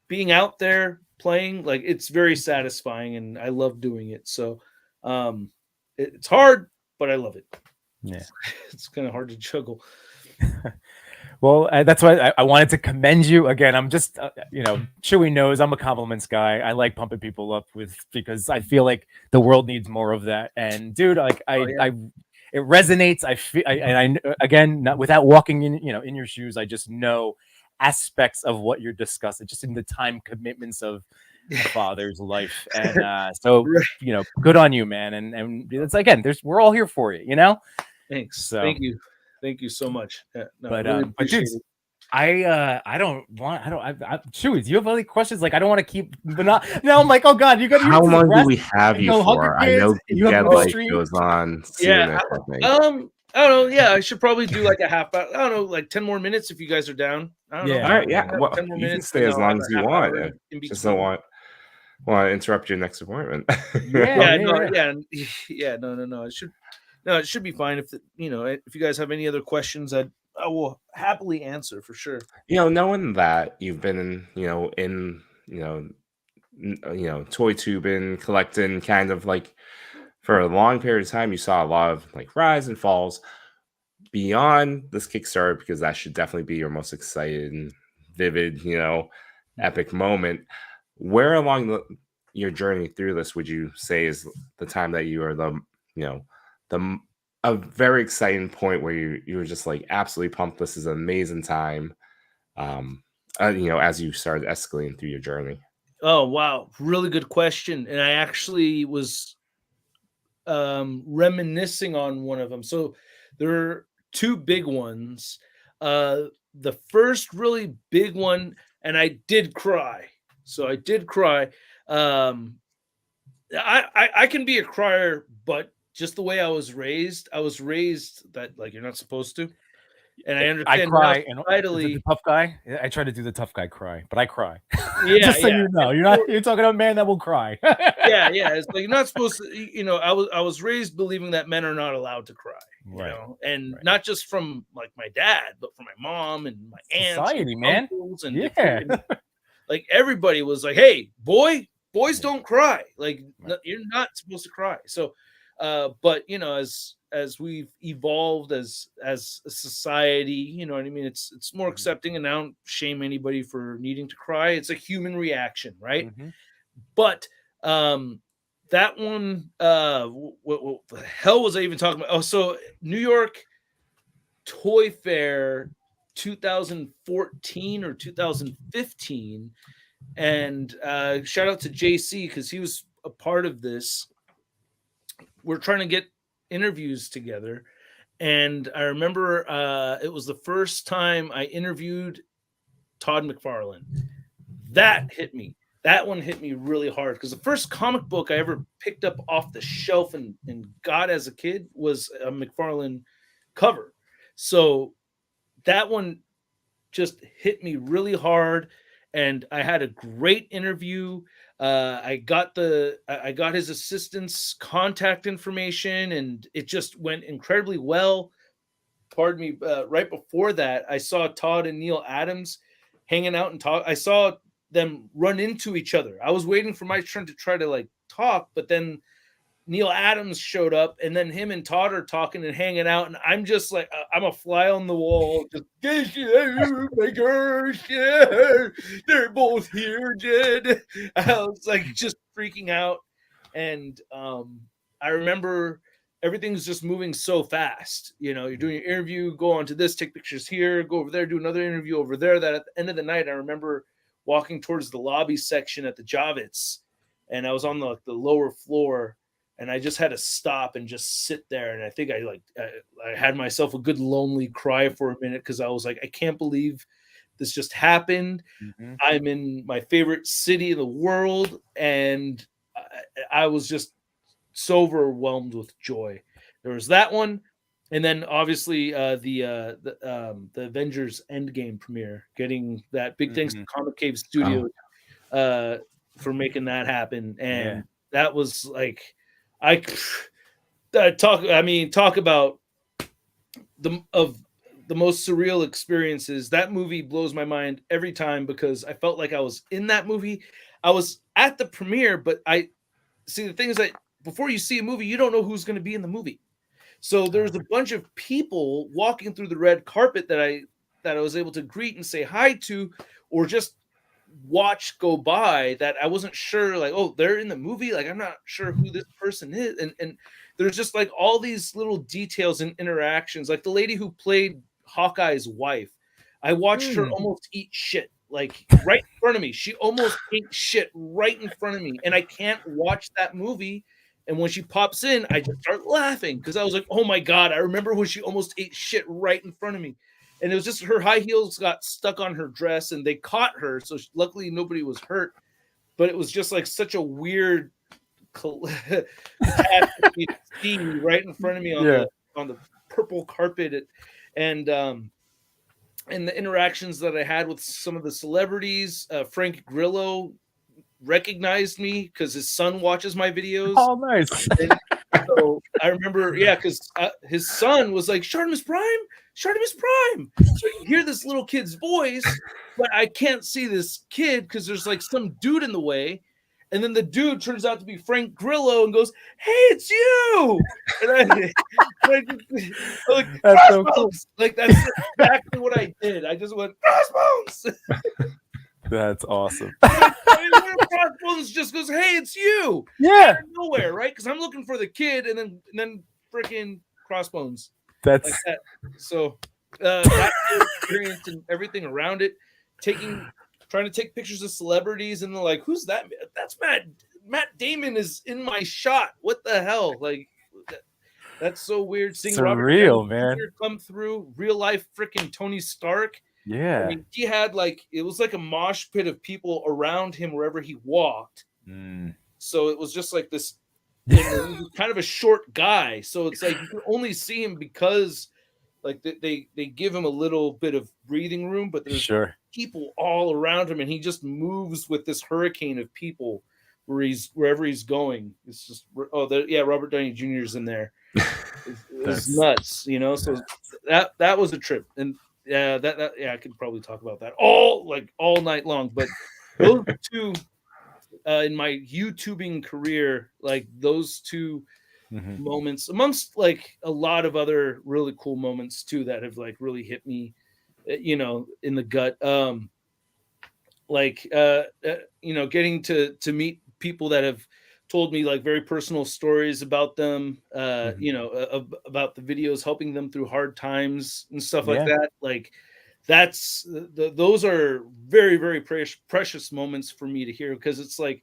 being out there playing, like it's very satisfying and I love doing it. So it's hard, but I love it. Yeah. It's kind of hard to juggle. Well, that's why I wanted to commend you again. I'm just, Chewy knows I'm a compliments guy. I like pumping people up because I feel like the world needs more of that. And dude, like Oh yeah. it resonates. I feel, again, not without walking in, in your shoes, I just know aspects of what you're discussing, just in the time commitments of a father's life. And so, Right. good on you, man. And it's again, we're all here for you, Thanks. So, Thank you so much. Yeah, no, I but really dude, appreciate it. Chewy, do you have other questions? Like, I don't want to keep, but not now. I'm like, oh god, you How need to long do rest we have and you go hug your for? I kids. know You have Dead more Light streams. goes on Yeah. soonish, I think. I don't know. Yeah, I should probably do like a half hour. I don't know, like 10 more minutes if you guys are down. I don't know. Yeah. All right, yeah. Yeah. Well, 10 more you can minutes, stay and as I'll have long as a you half want. hour in Just don't between. want to interrupt your next appointment. Yeah. Yeah, no, yeah, yeah, no. It should be fine if if you guys have any other questions, I will happily answer for sure. Knowing that you've been, toy tubing, collecting, kind of like for a long period of time, you saw a lot of like rise and falls beyond this Kickstarter, because that should definitely be your most exciting, vivid, epic moment. Where along your journey through this would you say is the time that you are you know, a very exciting point where you were just like absolutely pumped? This is an amazing time. Um, as you started escalating through your journey. Oh wow, really good question. And I actually was reminiscing on one of them. So there are two big ones. The first really big one, and I did cry. So I did cry. I can be a crier, but just the way I was raised that like you're not supposed to. And I I understand now cry, and the societally. tough guy. I try to do the tough guy cry, but I cry. Yeah, Just so yeah. you know, And you're talking to a man that will cry. yeah. It's like you're not supposed to. I was raised believing that men are not allowed to cry. Right. And Right. not just from like my dad, but from my mom and my aunts and Society, man. uncles and Yeah. like everybody was like, "Hey, boys don't cry. Like Right. you're not supposed to cry." So, but as we've evolved as a society, you know what I mean. It's more accepting, and I don't shame anybody for needing to cry. It's a human reaction, right? Mhm. But that one, what the hell was I even talking about? Oh, so New York Toy Fair 2014 or 2015. And shout out to JC because he was a part of this. We're trying to get interviews together. And I remember it was the first time I interviewed Todd McFarlane. That hit me. That one hit me really hard because the first comic book I ever picked up off the shelf and got as a kid was a McFarlane cover. So that one just hit me really hard, and I had a great interview. I got his assistant's contact information, and it just went incredibly well. Pardon me. Right before that, I saw Todd and Neil Adams hanging out and talk. I saw them run into each other. I was waiting for my turn to try to like talk, but then Neil Adams showed up, and then him and Todd are talking and hanging out, and I'm just like, I'm a fly on the wall. Just, oh my gosh, yeah, they're both here, Jed. I was like just freaking out, and I remember everything's just moving so fast. You know, you're doing your interview, go on to this, take pictures here, go over there, do another interview over there. That at the end of the night, I remember walking towards the lobby section at the Javits, and I was on the lower floor, and I just had to stop and just sit there. And I think I had myself a good lonely cry for a minute because I was like, I can't believe this just happened. Mm-hmm. I'm in my favorite city in the world, and I was just so overwhelmed with joy. There was that one, and then obviously the Avengers Endgame premiere, getting that big thanks to Comic Cave Studio for making that happen, and that was like talk about the most surreal experiences. That movie blows my mind every time because I felt like I was in that movie. I was at the premiere, but I see the thing is that before you see a movie, you don't know who's going to be in the movie. So there's a bunch of people walking through the red carpet that I was able to greet and say hi to, or just watch go by that I wasn't sure, like, oh, they're in the movie. Like, I'm not sure who this person is. And there's just like all these little details and interactions. Like the lady who played Hawkeye's wife, I watched her almost eat shit. Like right in front of me. She almost ate shit right in front of me. And I can't watch that movie. And when she pops in, I just start laughing because I was like, oh my God, I remember when she almost ate shit right in front of me. And it was just her high heels got stuck on her dress and they caught her. So luckily nobody was hurt. But it was just like such a weird catastrophe to see right in front of me on the purple carpet. And the interactions that I had with some of the celebrities, Frank Grillo recognized me because his son watches my videos. Oh, nice. And so I remember, because his son was like, Shartimus Prime. So you hear this little kid's voice, but I can't see this kid because there's like some dude in the way. And then the dude turns out to be Frank Grillo and goes, hey, it's you. And I like, that's so cool. Like, that's exactly what I did. I just went, Crossbones. That's awesome. Crossbones just goes, hey, it's you. Yeah. Out of nowhere, right? Because I'm looking for the kid, and then freaking Crossbones. That's like that. So that experience and everything around it, trying to take pictures of celebrities, and they're like, who's that? That's Matt Damon is in my shot. What the hell? Like, that's so weird. Seeing surreal, man. Come through, real life freaking Tony Stark. Yeah. I mean, he had it was like a mosh pit of people around him wherever he walked. So it was just like this kind of a short guy. So it's like you can only see him because like they give him a little bit of breathing room, but there's people all around him, and he just moves with this hurricane of people wherever he's going. It's just Robert Downey Jr. is in there. It's nuts, you know. So that was a trip, and I could probably talk about that all night long. But those two in my YouTubing career, like those two moments, amongst like a lot of other really cool moments too that have like really hit me, you know, in the gut. Getting to meet people that have told me like very personal stories about them, about the videos, helping them through hard times and stuff like that. Like those are very, very precious moments for me to hear, because it's like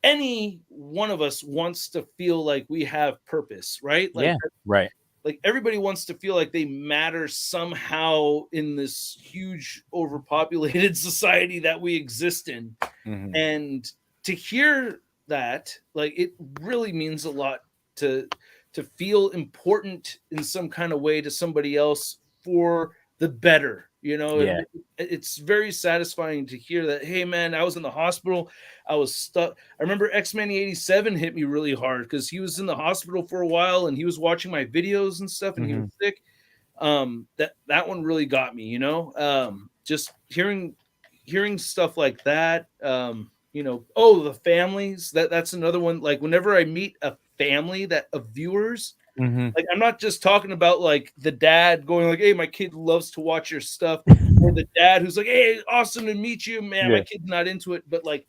any one of us wants to feel like we have purpose, right? Like, right. like everybody wants to feel like they matter somehow in this huge overpopulated society that we exist in. And to hear that, like, it really means a lot to feel important in some kind of way to somebody else for the better, you know. Yeah. It's very satisfying to hear that, hey man, I was in the hospital, I was stuck. I remember X-Men 87 hit me really hard because he was in the hospital for a while and he was watching my videos and stuff, and he was sick. That one really got me, you know. Just hearing stuff like that. You know, the families, that's another one. Like whenever I meet a family of viewers, like I'm not just talking about like the dad going like, hey, my kid loves to watch your stuff, or the dad who's like, hey, awesome to meet you, man, my kid's not into it, but like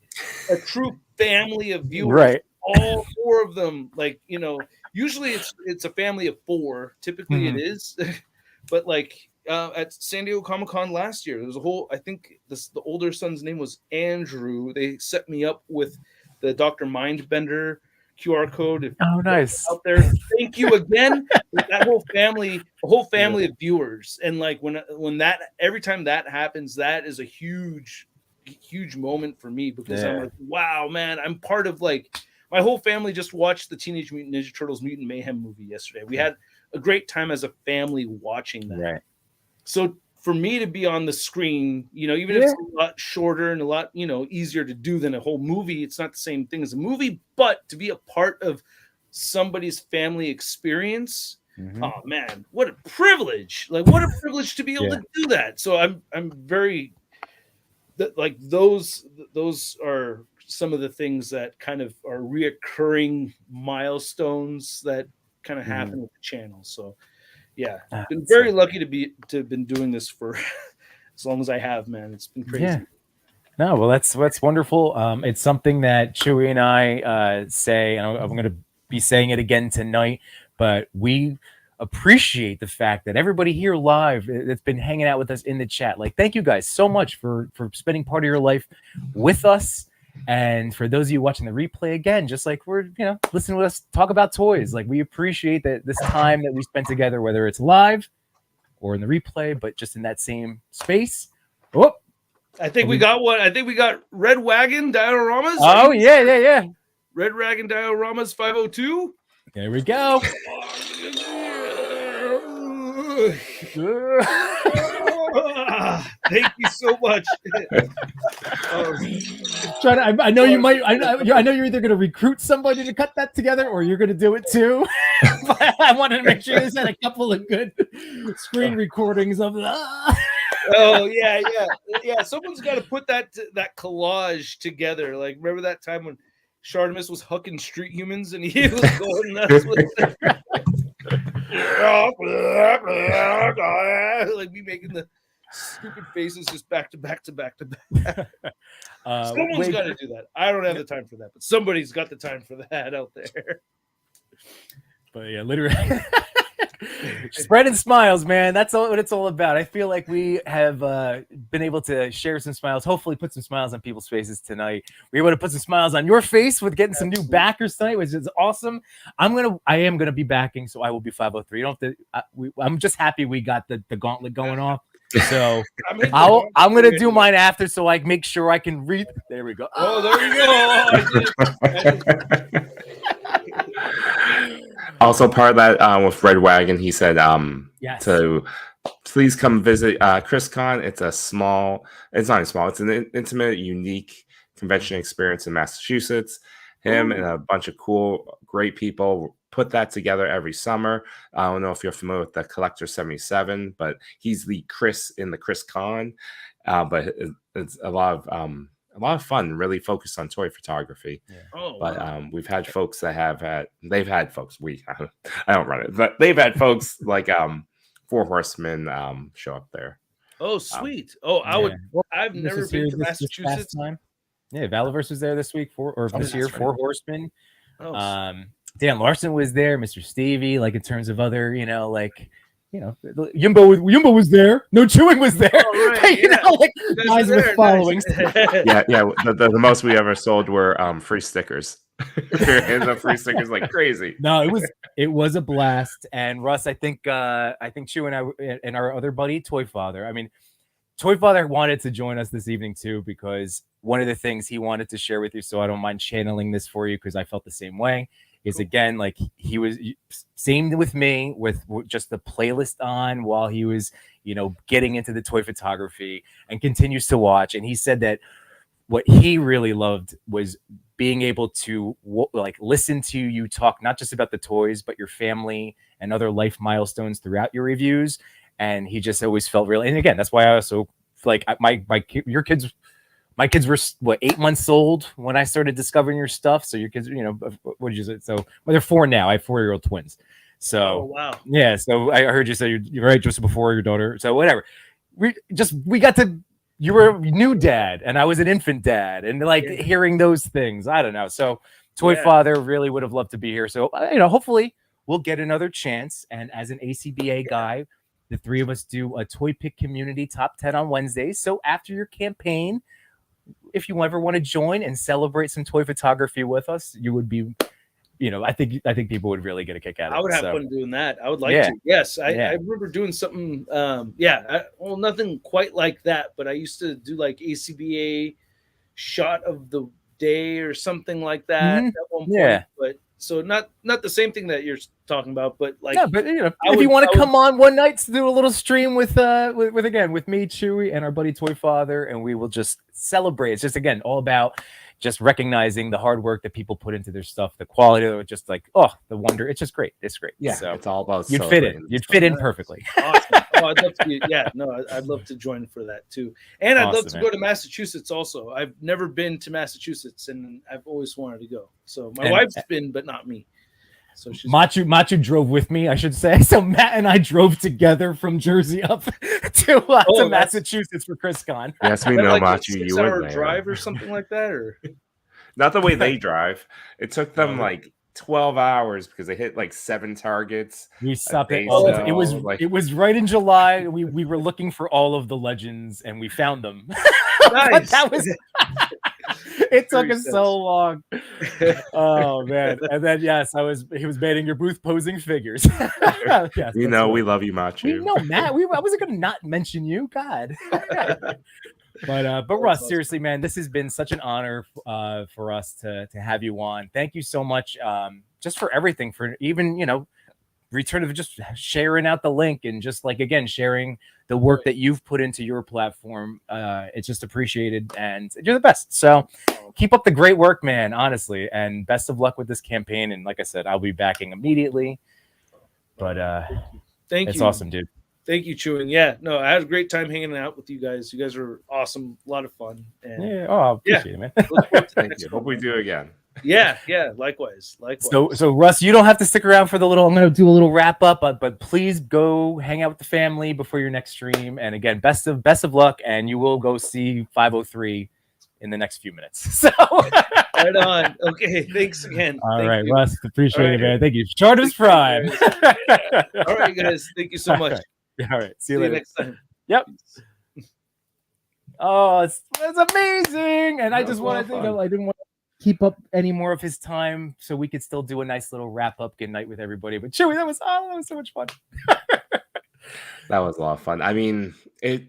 a true family of viewers, right? All 4 of them, like, you know, usually it's a family of 4, typically it is. But like at San Diego Comic-Con last year, there was a whole, I think the older son's name was Andrew. They set me up with the Dr. Mindbender QR code. Oh, nice. Out there. Thank you again. That whole family, a whole family of viewers. And like when that, every time that happens, that is a huge moment for me, because I'm like, wow, man, I'm part of, like, my whole family just watched the Teenage Mutant Ninja Turtles Mutant Mayhem movie yesterday. We had a great time as a family watching that. Right. So for me to be on the screen, you know, even if it's a lot shorter and a lot, you know, easier to do than a whole movie, it's not the same thing as a movie, but to be a part of somebody's family experience, oh man, what a privilege. Like, what a privilege to be able to do that. So I'm very, like, those are some of the thhave that kind of are reoccurring milestones that kind of happen with the channel. So yeah, been very lucky to have been doing this for as long as I have, man. It's been crazy. Yeah. No, well, that's wonderful. It's something that Chewy and I say, and I'm going to be saying it again tonight, but we appreciate the fact that everybody here live that's been hanging out with us in the chat. Like, thank you guys so much for spending part of your life with us. And for those of you watching the replay, again, just like we're, you know, listening to us talk about toys, like, we appreciate that this time that we spent together, whether it's live or in the replay, but just in that same space. Oh, I think we got one. I think we got Red Wagon Dioramas. Oh, yeah. Red Wagon Dioramas 502. There we go. Thank you so much. I know you might. I know you're either going to recruit somebody to cut that together, or you're going to do it too. But I wanted to make sure this had a couple of good screen recordings of that. Oh yeah. Someone's got to put that collage together. Like, remember that time when Shartimus was hucking street humans and he was going nuts with it? Like me making the stupid faces just back to back. Someone's got to do that. I don't have the time for that, but somebody's got the time for that out there. But yeah, literally. Spreading smiles, man. That's what it's all about. I feel like we have been able to share some smiles, hopefully put some smiles on people's faces tonight. We were able to put some smiles on your face with getting some new backers tonight, which is awesome. I am gonna be backing, so I will be 503. You don't have to. I'm just happy we got the gauntlet going off. So I'm gonna do mine after, so I make sure I can read. There we go. Oh, there you go. I did. Also, part of that with Red Wagon, he said to please come visit ChrisCon. It's not small. It's an intimate, unique convention experience in Massachusetts. Him and a bunch of cool, great people put that together every summer. I don't know if you're familiar with the Collector 77, but he's the Chris in the ChrisCon. But it's a lot of fun, really focused on toy photography. Yeah. We've had folks that I don't run it, but they've had folks like Four Horsemen show up there. Oh, sweet. I've never been to Massachusetts. Yeah, Valiverse was there this week this year. Right. Four Horsemen. Dan Larson was there, Mr. Stevie, like in terms of other, Yumbo was there. No Chewing was there. Oh, right, guys with followings. Yeah. The most we ever sold were free stickers. Hands up free stickers like crazy. No, it was a blast. And Russ, I think Chew and I and our other buddy, Toy Father. I mean, Toy Father wanted to join us this evening too, because one of the things he wanted to share with you, so I don't mind channeling this for you because I felt the same way, is again, like he was same with me with just the playlist on while he was, getting into the toy photography and continues to watch. And he said that what he really loved was being able to like listen to you talk, not just about the toys, but your family and other life milestones throughout your reviews. And he just always felt really, and again, that's why I also like my kids were what, 8 months old when I started discovering your stuff. So your kids, what did you say? So they're 4 now. I have 4-year-old twins. So wow. Yeah. So I heard you say you're right just before your daughter. So whatever. We got to, you were a new dad and I was an infant dad, and like hearing those things, I don't know. So Toy Father really would have loved to be here. So, hopefully we'll get another chance. And as an ACBA guy, the 3 of us do a ToyPic community top 10 on Wednesdays. So after your campaign, if you ever want to join and celebrate some toy photography with us, you would be, I think people would really get a kick out of it. I would have fun doing that. I would like to. Yes. I remember doing something. Nothing quite like that, but I used to do like ACBA shot of the day or something like that at one point. But so not the same thing that you're talking about, but like, but if you want to come on one night to do a little stream with me, Chewy, and our buddy Toy Father, and we will just celebrate. It's just, again, all about just recognizing the hard work that people put into their stuff, the quality of it, just like, the wonder. It's just great. It's great. Yeah. So it's all about you'd fit in. You'd fit in perfectly. Awesome. I'd love to I'd love to join for that too. And I'd love to go to Massachusetts also. I've never been to Massachusetts and I've always wanted to go. So my wife's been, but not me. So Machu drove with me, I should say. So Matt and I drove together from Jersey up to Massachusetts for ChrisCon. Yes, we know like Machu. You would drive or something like that, or not the way they drive. It took them like 12 hours because they hit like 7 targets. We stopped it. It was right in July. We were looking for all of the legends and we found them. Nice. That was it took us so long. Oh man. And then he was banning your booth posing figures. Yes, we love you, Machu. We know, Matt. I wasn't gonna not mention you. God. But Russ, seriously, man, this has been such an honor for us to have you on. Thank you so much, just for everything, for even return of just sharing out the link and just like again sharing the work that you've put into your platform. It's just appreciated, and you're the best. So keep up the great work, man. Honestly, and best of luck with this campaign. And like I said, I'll be backing immediately. But thank you. It's awesome, dude. Thank you, Chewing. Yeah, no, I had a great time hanging out with you guys. You guys are awesome, a lot of fun. And I appreciate it, man. Thank you. Hope we do again. Yeah, likewise. So Russ, you don't have to stick around for the little. I'm going to do a little wrap up, but please go hang out with the family before your next stream. And again, best of luck, and you will go see 503 in the next few minutes. So right on. Okay, thanks again. All right, Russ, appreciate it, man. Thank you. Shartimus Prime. All right, guys. Thank you so much. All right. See you later. Next time. Yep. Oh, it's amazing. And I just wanted to I didn't want to keep up any more of his time so we could still do a nice little wrap up good night with everybody. But Chewy, that was so much fun. That was a lot of fun. I mean, I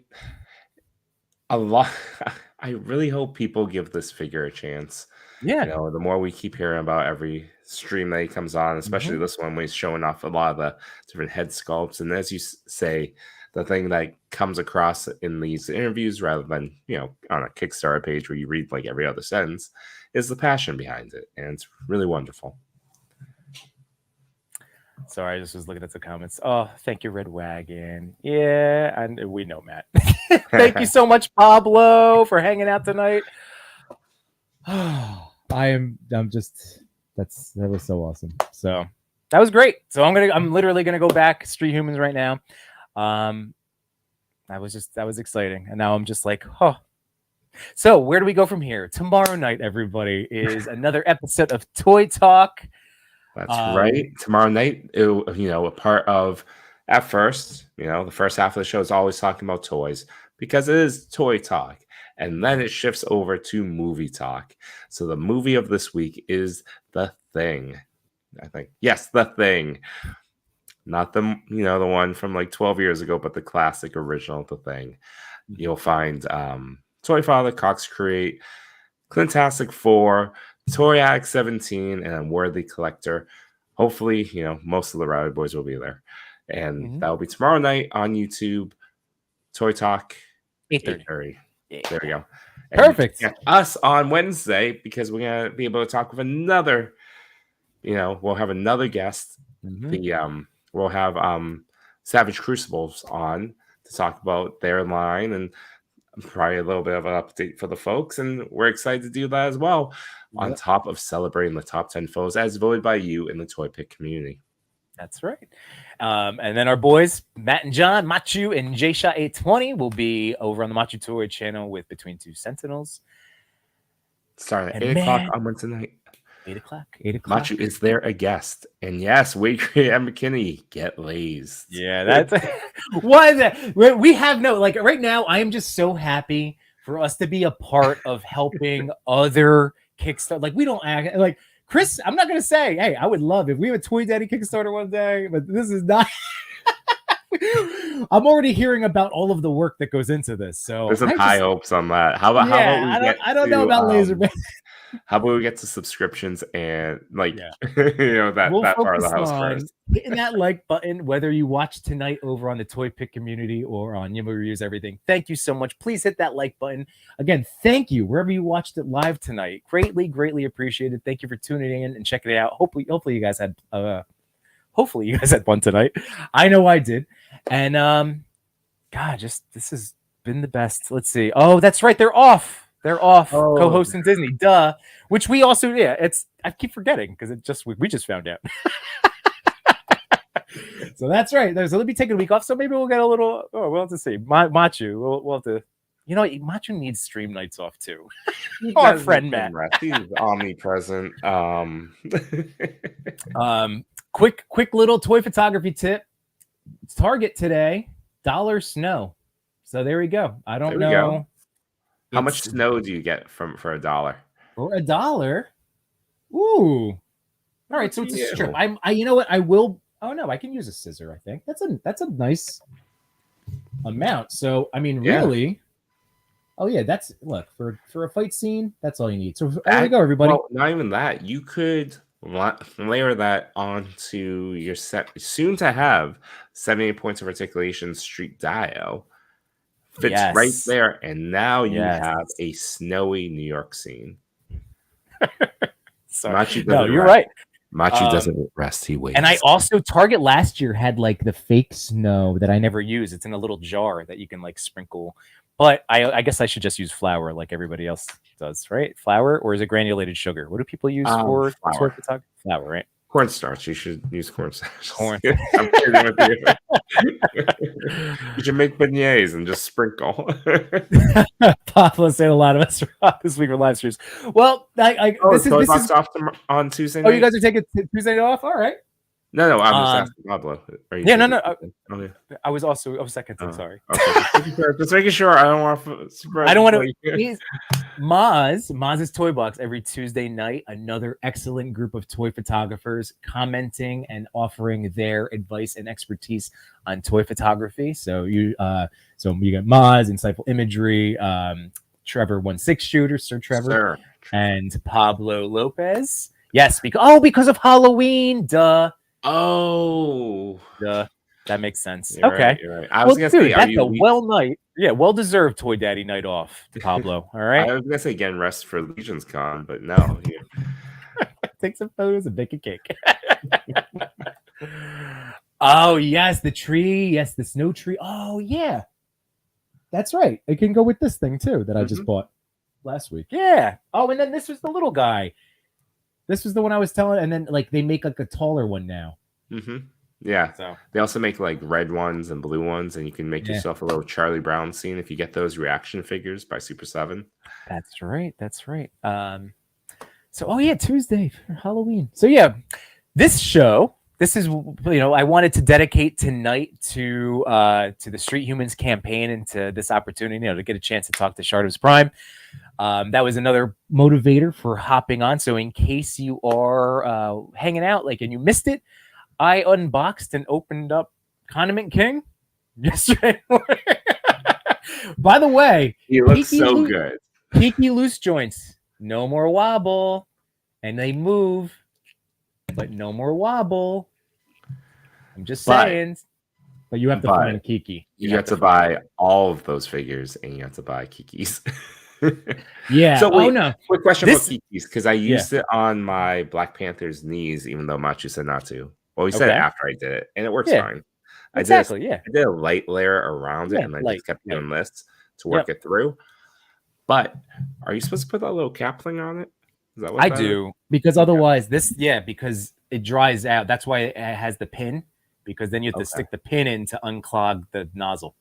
really hope people give this figure a chance. Yeah. The more we keep hearing about every stream that he comes on, especially this one when he's showing off a lot of the different head sculpts. And as you say, the thing that comes across in these interviews rather than, on a Kickstarter page where you read like every other sentence is the passion behind it. And it's really wonderful. Sorry, I just was looking at the comments. Oh, thank you, Red Wagon. Yeah, and we know, Matt. Thank you so much, Pablo, for hanging out tonight. That was so awesome. So that was great. So I'm literally gonna go back Street Humans right now. That was exciting, and now I'm just like, So where do we go from here? Tomorrow night, everybody, is another episode of Toy Talk. That's right. Tomorrow night, a part of, at first, the first half of the show is always talking about toys because it is Toy Talk. And then it shifts over to movie talk. So the movie of this week is The Thing. I think. Yes, The Thing. Not the the one from like 12 years ago, but the classic original The Thing. You'll find Toy Father, Cox Create, Clintastic 4, Toy Addict 17, and Worthy Collector. Hopefully, most of the Rowdy Boys will be there. And that'll be tomorrow night on YouTube. Toy Talk, 8:30. Yeah. There we go. And Perfect. Us on Wednesday, because we're going to be able to talk with another, we'll have another guest. We'll have Savage Crucibles on to talk about their line and probably a little bit of an update for the folks. And we're excited to do that as well, on top of celebrating the top 10 foes as voted by you in the ToyPic community. That's right. And then our boys, Matt and John, Machu and JShot820 will be over on the Machu Toy channel with Between Two Sentinels. Starting at 8 o'clock on Wednesday night. 8 o'clock. 8 o'clock. Machu is there a guest. And yes, Wade Create and McKinney get lazed. Yeah, that's why that we have no, like, right now I am just so happy for us to be a part of helping other Kickstarter. Like, we don't act like Chris. I'm not gonna say, hey, I would love if we have a Toy Daddy Kickstarter one day, but this is not. I'm already hearing about all of the work that goes into this. So there's some high hopes on that. How about I don't know about Laserband. How about we get to subscriptions and that part of the house first? Hitting that like button, whether you watch tonight over on the ToyPic community or on Yimbo Reviews Everything. Thank you so much. Please hit that like button. Again, thank you wherever you watched it live tonight. Greatly appreciated. Thank you for tuning in and checking it out. Hopefully you guys had fun tonight. I know I did. And God, this has been the best. Let's see. Oh, that's right. They're off. Co-hosting Disney, duh. Which we also, I keep forgetting because we just found out. So that's right. So let me take a week off. So maybe we'll get a little. Oh, we'll have to see. Machu, we'll have to. Machu needs stream nights off too. Our friend Matt, he's omnipresent. Quick little toy photography tip. Target today, $1 snow. So there we go. I don't know. How much snow do you get for $1? For $1? Ooh. All right, so it's a strip. You know what? I will. Oh no, I can use a scissor. I think that's a nice amount. So I mean, really. Oh yeah, look for a fight scene. That's all you need. So there you go, everybody. Well, not even that. You could layer that onto your soon to have 78 points of articulation street dio. Fits right there, and now you have a snowy New York scene. You're right. Machu doesn't rest; he waits. And I also Target last year had like the fake snow that I never use. It's in a little jar that you can like sprinkle. But I guess I should just use flour like everybody else does, right? Flour, or is it granulated sugar? What do people use for photography? Flour, right? Cornstarch. You should use cornstarch. I'm kidding with you. You should make beignets and just sprinkle. Pablo said a lot of us this week for live streams. Well, this is off on Tuesday night. Oh, you guys are taking Tuesday night off? All right. No, I'm just asking Pablo. No. I was second. I'm sorry. Okay. Just making sure. I don't want to. Maz's Toy Box every Tuesday night. Another excellent group of toy photographers commenting and offering their advice and expertise on toy photography. So you got Maz, Insightful Imagery, Trevor 1/6 Shooter, Sir Trevor, and Pablo Lopez. Yes, because of Halloween. Duh. Oh, that makes sense. You're okay, right, you're right. I was gonna say, that's well-deserved Toy Daddy night off, Pablo. All right. I was gonna say again, rest for Legion's Con, but no. Take some photos and bake a cake. Oh yes, the tree. Yes, the snow tree. Oh yeah, that's right. It can go with this thing too that I just bought last week. Yeah. Oh, and then this was the little guy. This was the one I was telling, and then like they make like a taller one now. Yeah. So they also make like red ones and blue ones, and you can make yourself a little Charlie Brown scene if you get those reaction figures by Super 7. That's right. So Tuesday for Halloween. So yeah, this show this is, I wanted to dedicate tonight to the Street Humans campaign and to this opportunity, to get a chance to talk to Shartimus Prime. That was another motivator for hopping on. So in case you are hanging out and you missed it, I unboxed and opened up Condiment King yesterday. By the way, he looks so good. Peaky loose joints, no more wobble, and they move, but no more wobble. I'm just saying. But you have to find Kiki. You have to buy all of those figures, and you have to buy Kiki's. Yeah. So wait, no. Quick question about Kiki's, because I used it on my Black Panther's knees, even though Machu said not to. Well, he said it after I did it, and it works fine. Exactly. I did a light layer around it, and I just kept doing this to work it through. But are you supposed to put that little cap thing on it? Is that what I do, because otherwise because it dries out. That's why it has the pin, because then you have to stick the pin in to unclog the nozzle.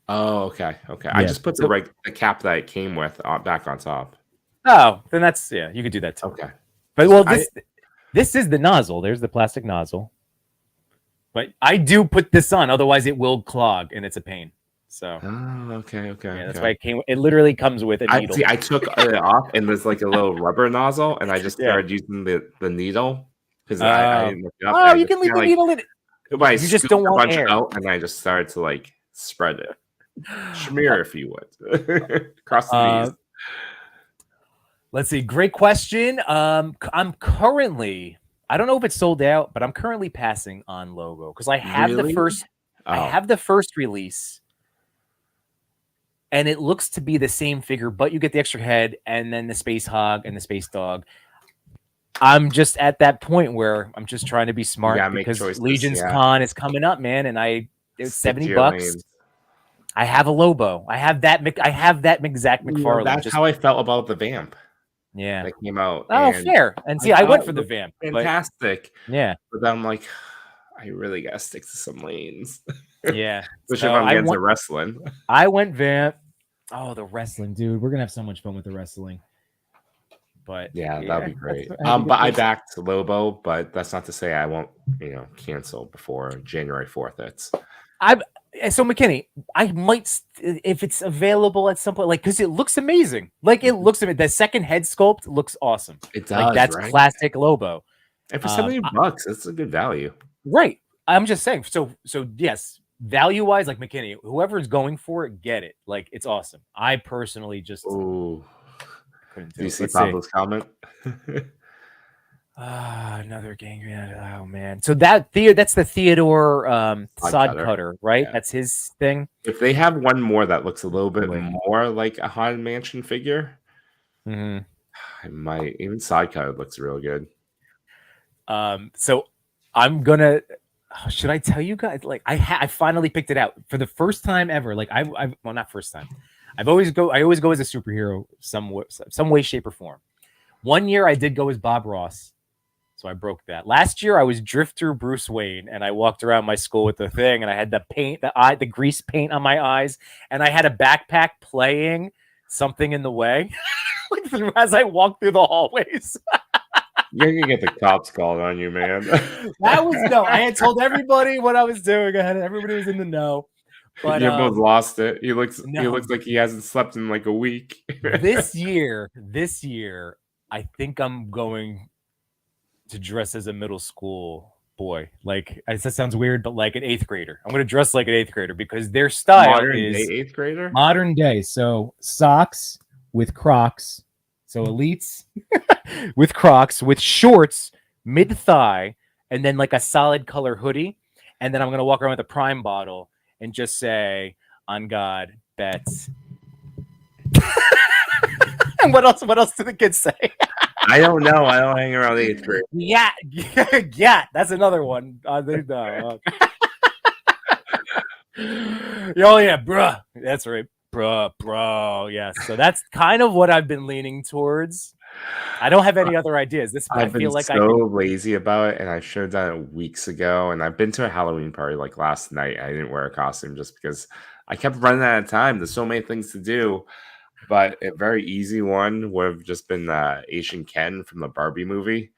Oh, okay. Yeah. I just put the cap that it came with back on top. Oh, then that's you could do that too. Okay. But this is the nozzle. There's the plastic nozzle. But I do put this on, otherwise it will clog and it's a pain. So okay. Yeah, that's why it literally comes with a needle. I took it off, and there's a little rubber nozzle, and I just started using the needle because I didn't look it up. Oh, you can leave the needle in it. You just don't want air. And I just started to spread it. Schmear, if you would. Across the knees. Let's see. Great question. I'm currently, I don't know if it's sold out, but I'm currently passing on Logo because I have the first. I have the first release, and it looks to be the same figure, but you get the extra head and then the Space Hog and the Space Dog. I'm just at that point where I'm just trying to be smart because Legion's Con is coming up, man, and it's $70. I have a Lobo. I have that exact McFarlane. That's how I felt about the Vamp. Yeah, that came out. Oh, fair. And see, I went for the Vamp. Fantastic. Yeah, but then I'm like, I really gotta stick to some lanes. Yeah, especially if I'm getting to wrestling. I went Vamp. Oh, the wrestling, dude. We're gonna have so much fun with the wrestling. But that'd be great. But I backed Lobo, but that's not to say I won't, cancel before January 4th. So McKinney, I might, if it's available at some point, because it looks amazing. It looks amazing. The second head sculpt looks awesome. It does. That's classic Lobo. And for $70, it's a good value. Right. I'm just saying. So yes, value wise, McKinney, whoever is going for it, get it. It's awesome. I personally just. Ooh. Do you see Pablo's comment? Another gangrene. Oh man! So that's the Theodore sod cutter, right? Yeah. That's his thing. If they have one more that looks a little bit more like a Haunted Mansion figure, I might. Even sod cutter looks real good. So I'm gonna. Should I tell you guys? I finally picked it out for the first time ever. Well, not first time. I always go as a superhero, some way, shape, or form. One year I did go as Bob Ross, so I broke that. Last year I was Drifter Bruce Wayne, and I walked around my school with the thing, and I had the paint, the grease paint on my eyes, and I had a backpack playing Something in the Way as I walked through the hallways. You're gonna get the cops called on you, man. I had told everybody what I was doing. Everybody was in the know. But you both lost it. He looks like he hasn't slept in a week. This year, I think I'm going to dress as a middle school boy. That sounds weird, but an 8th grader. I'm going to dress like an 8th grader because their style is 8th grader. Modern day. So socks with Crocs. So elites with Crocs with shorts mid thigh, and then a solid color hoodie, and then I'm going to walk around with a Prime bottle and just say, on God, bets. And what else do the kids say? I don't know. I don't hang around 8th grade. Yeah. That's another one. Oh, yeah, bruh. That's right. Bro. Yes. So that's kind of what I've been leaning towards. I don't have any other ideas. I've been so lazy about it, and I should have done it weeks ago. And I've been to a Halloween party last night. I didn't wear a costume just because I kept running out of time. There's so many things to do. But a very easy one would have just been Asian Ken from the Barbie movie.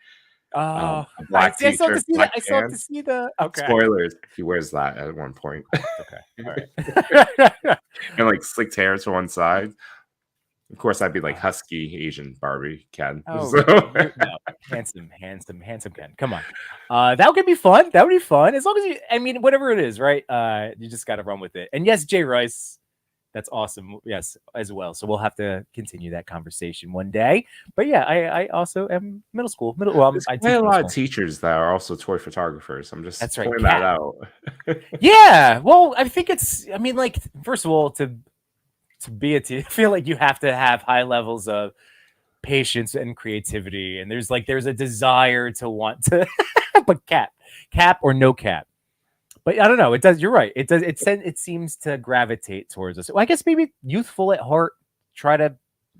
Oh, a black I still have to t-shirt, see black that. I still have to pants. see the. Okay. Spoilers: he wears that at one point. Okay. All right. And like slicked hair to one side. Of course, I'd be like husky Asian Barbie Ken. Oh, So. no, handsome Ken. Come on, that could be fun. That would be fun as long as you. I mean, whatever it is, right? You just got to run with it. And yes, Jay Rice, that's awesome. Yes, as well. So we'll have to continue that conversation one day. But yeah, I also am middle school. Well, There's I quite teach a middle lot school. of teachers that are also toy photographers. I'm just That's right, pointing that out. Yeah. Well, I think it's. I mean, like, first of all, to be a teacher, I feel like you have to have high levels of patience and creativity, and there's a desire to want to, but cap or no cap. But I don't know. It does. You're right. It does. It seems to gravitate towards us. Well, I guess maybe youthful at heart. Try to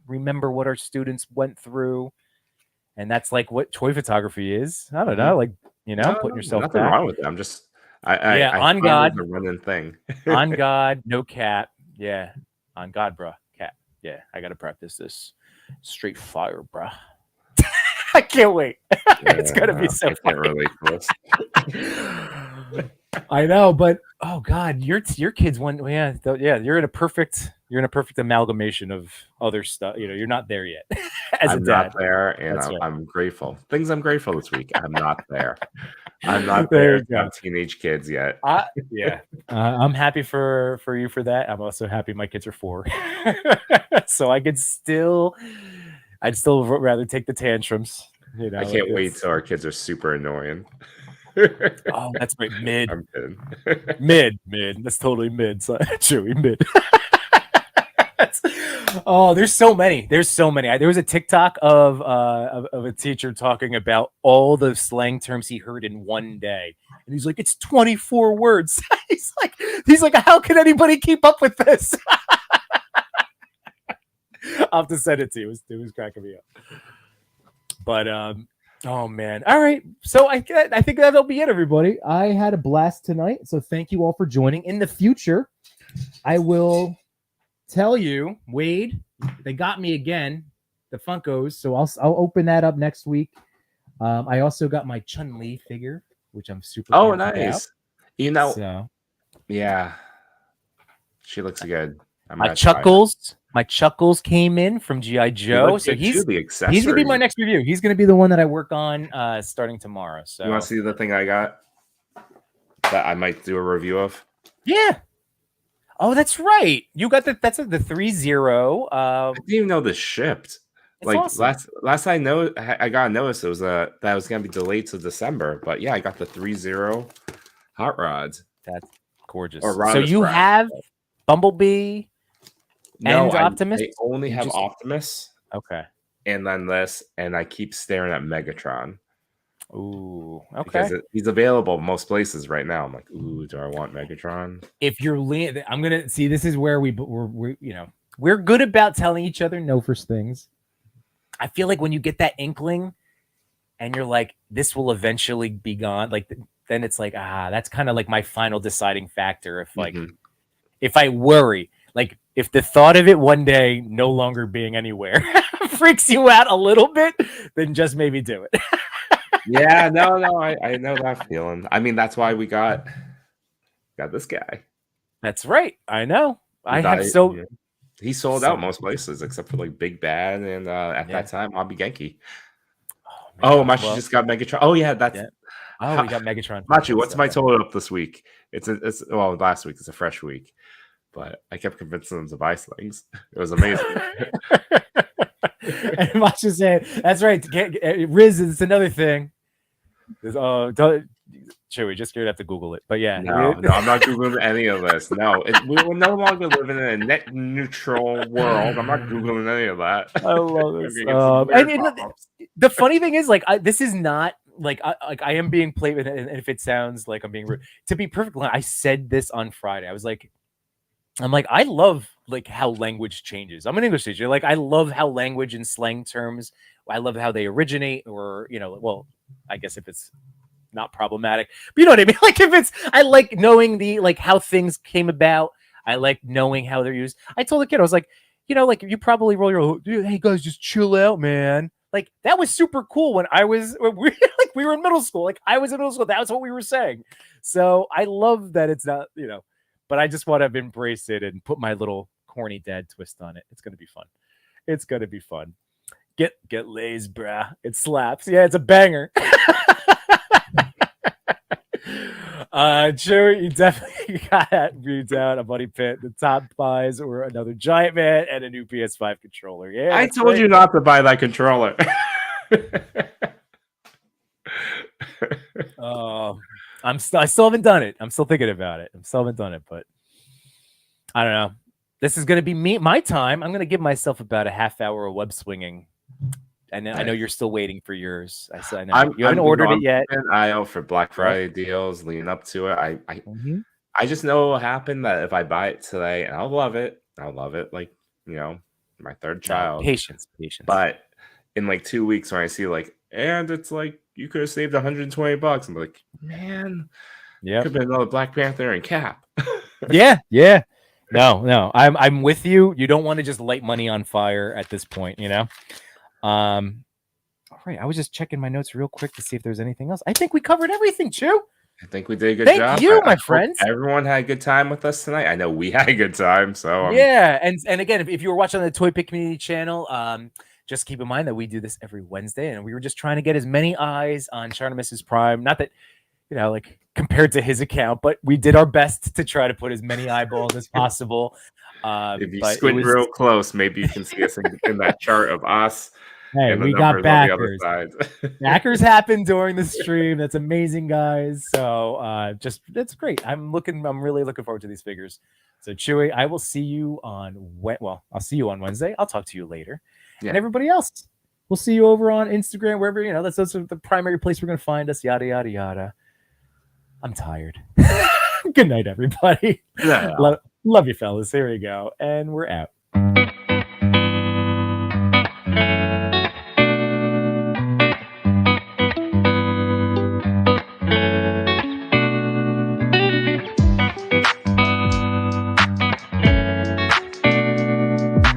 remember what our students went through, and that's like what toy photography is. I don't know. Like, putting yourself nothing back. wrong with it. I'm just I on find God, it a running thing. on God, no cap. Yeah, on God, bro. Cap. Yeah, I gotta practice this straight fire, bro. I can't wait. It's gonna be so. I can't relate to this. I know, but oh God, your kids went. Yeah, you're in a perfect amalgamation of other stuff. You're not there yet. I'm not there, and I'm grateful. Things I'm grateful this week. I'm not there. I'm not there. Have teenage kids yet. I'm happy for you for that. I'm also happy my kids are 4, so I'd still rather take the tantrums. I can't wait till our kids are super annoying. Oh, that's right. Mid. I'm kidding. Mid. That's totally mid. So, Chewy mid. Oh, there's so many. There was a TikTok of a teacher talking about all the slang terms he heard in one day, and he's like, "It's 24 words." he's like, "How can anybody keep up with this?" I'll have to send it to you. It was cracking me up. But oh man. All right. So I think that'll be it, everybody. I had a blast tonight. So thank you all for joining. In the future, I will tell you, Wade, they got me again, the Funkos. So I'll open that up next week. I also got my Chun-Li figure, which I'm super. Oh, nice. About. So, yeah, she looks good. My Chuckles came in from G.I. Joe, so he's gonna be my next review. He's gonna be the one that I work on starting tomorrow. So you want to see the thing I got that I might do a review of? Yeah. Oh, that's right. You got that's the 3-0. I didn't even know this shipped. Like awesome. last I got a notice it was that was gonna be delayed to December, but yeah, I got the 3-0 hot rods. That's gorgeous. So you have Bumblebee. No, and Optimus? I only have Optimus. Okay. And then this, and I keep staring at Megatron. Ooh, okay. Because he's available most places right now. I'm like, ooh, do I want Megatron? If you're I'm gonna see. This is where we're good about telling each other no for things. I feel like when you get that inkling, and you're like, this will eventually be gone. Like then it's like, that's kind of like my final deciding factor. If like, if I worry. Like, if the thought of it one day no longer being anywhere freaks you out a little bit, then just maybe do it. Yeah, no, I know that feeling. I mean, that's why we got this guy. That's right. I know. He sold out most places except for like Big Bad and at that time, Hobby Genki. Machi just got Megatron. Oh, yeah, that's. Yeah. Oh, we got Megatron. Machi, what's my total up this week? It's last week. It's a fresh week. But I kept convincing them to buy slings. It was amazing. And Masha said, "That's right, Riz. It's another thing." Chewy, just gonna have to Google it. But yeah, no, I'm not Googling any of this. No, we will no longer living in a net neutral world. I'm not Googling any of that. I love this. The funny thing is, like, this is not. Like I am being played, and if it sounds like I'm being rude, to be perfectly honest, I said this on Friday. I was like. I love like how language changes. I'm an English teacher. Like I love how language and slang terms, I love how they originate or, well, I guess if it's not problematic, but you know what I mean? Like I like knowing like how things came about. I like knowing how they're used. I told the kid, I was like, like you probably roll your, hey guys, just chill out, man. Like that was super cool when I was we were in middle school. Like I was in middle school. That was what we were saying. So I love that it's not, but I just want to embrace it and put my little corny dad twist on it. It's gonna be fun. It's gonna be fun. Get lays, brah. It slaps. Yeah, it's a banger. Chewy, you definitely got that reads out a Buddy Pit. The top buys were another Giant Man and a new PS5 controller. Yeah, I told you not to buy that controller. Oh, I still haven't done it. I'm still thinking about it. But I don't know. This is going to be my time. I'm going to give myself about a half hour of web swinging. And I know you're still waiting for yours. I know you haven't ordered it yet. I out for Black Friday deals leading up to it. I just know what happened that if I buy it today, and I'll love it. Like, my third child. Patience. But in like 2 weeks when I see like, and it's like you could have saved $120, I'm like, man, could have been another Black Panther and Cap. Yeah. No. I'm with you. You don't want to just light money on fire at this point, All right, I was just checking my notes real quick to see if there's anything else. I think we covered everything, Chew. I think we did a good job. Thank you, my friends. Everyone had a good time with us tonight. I know we had a good time. So yeah, and again, if you were watching on the ToyPic community channel, just keep in mind that we do this every Wednesday, and we were just trying to get as many eyes on Shartimus Prime. Not that like compared to his account, but we did our best to try to put as many eyeballs as possible. If you squint real close, maybe you can see us in that chart of us. Hey, we got backers. Backers happened during the stream. That's amazing, guys. So that's great. I'm really looking forward to these figures. So Chewy, I will see you I'll see you on Wednesday. I'll talk to you later. Yeah. And everybody else, we'll see you over on Instagram, wherever, that's the primary place we're going to find us, yada, yada, yada. I'm tired. Good night, everybody. Yeah. Love you, fellas. Here we go. And we're out.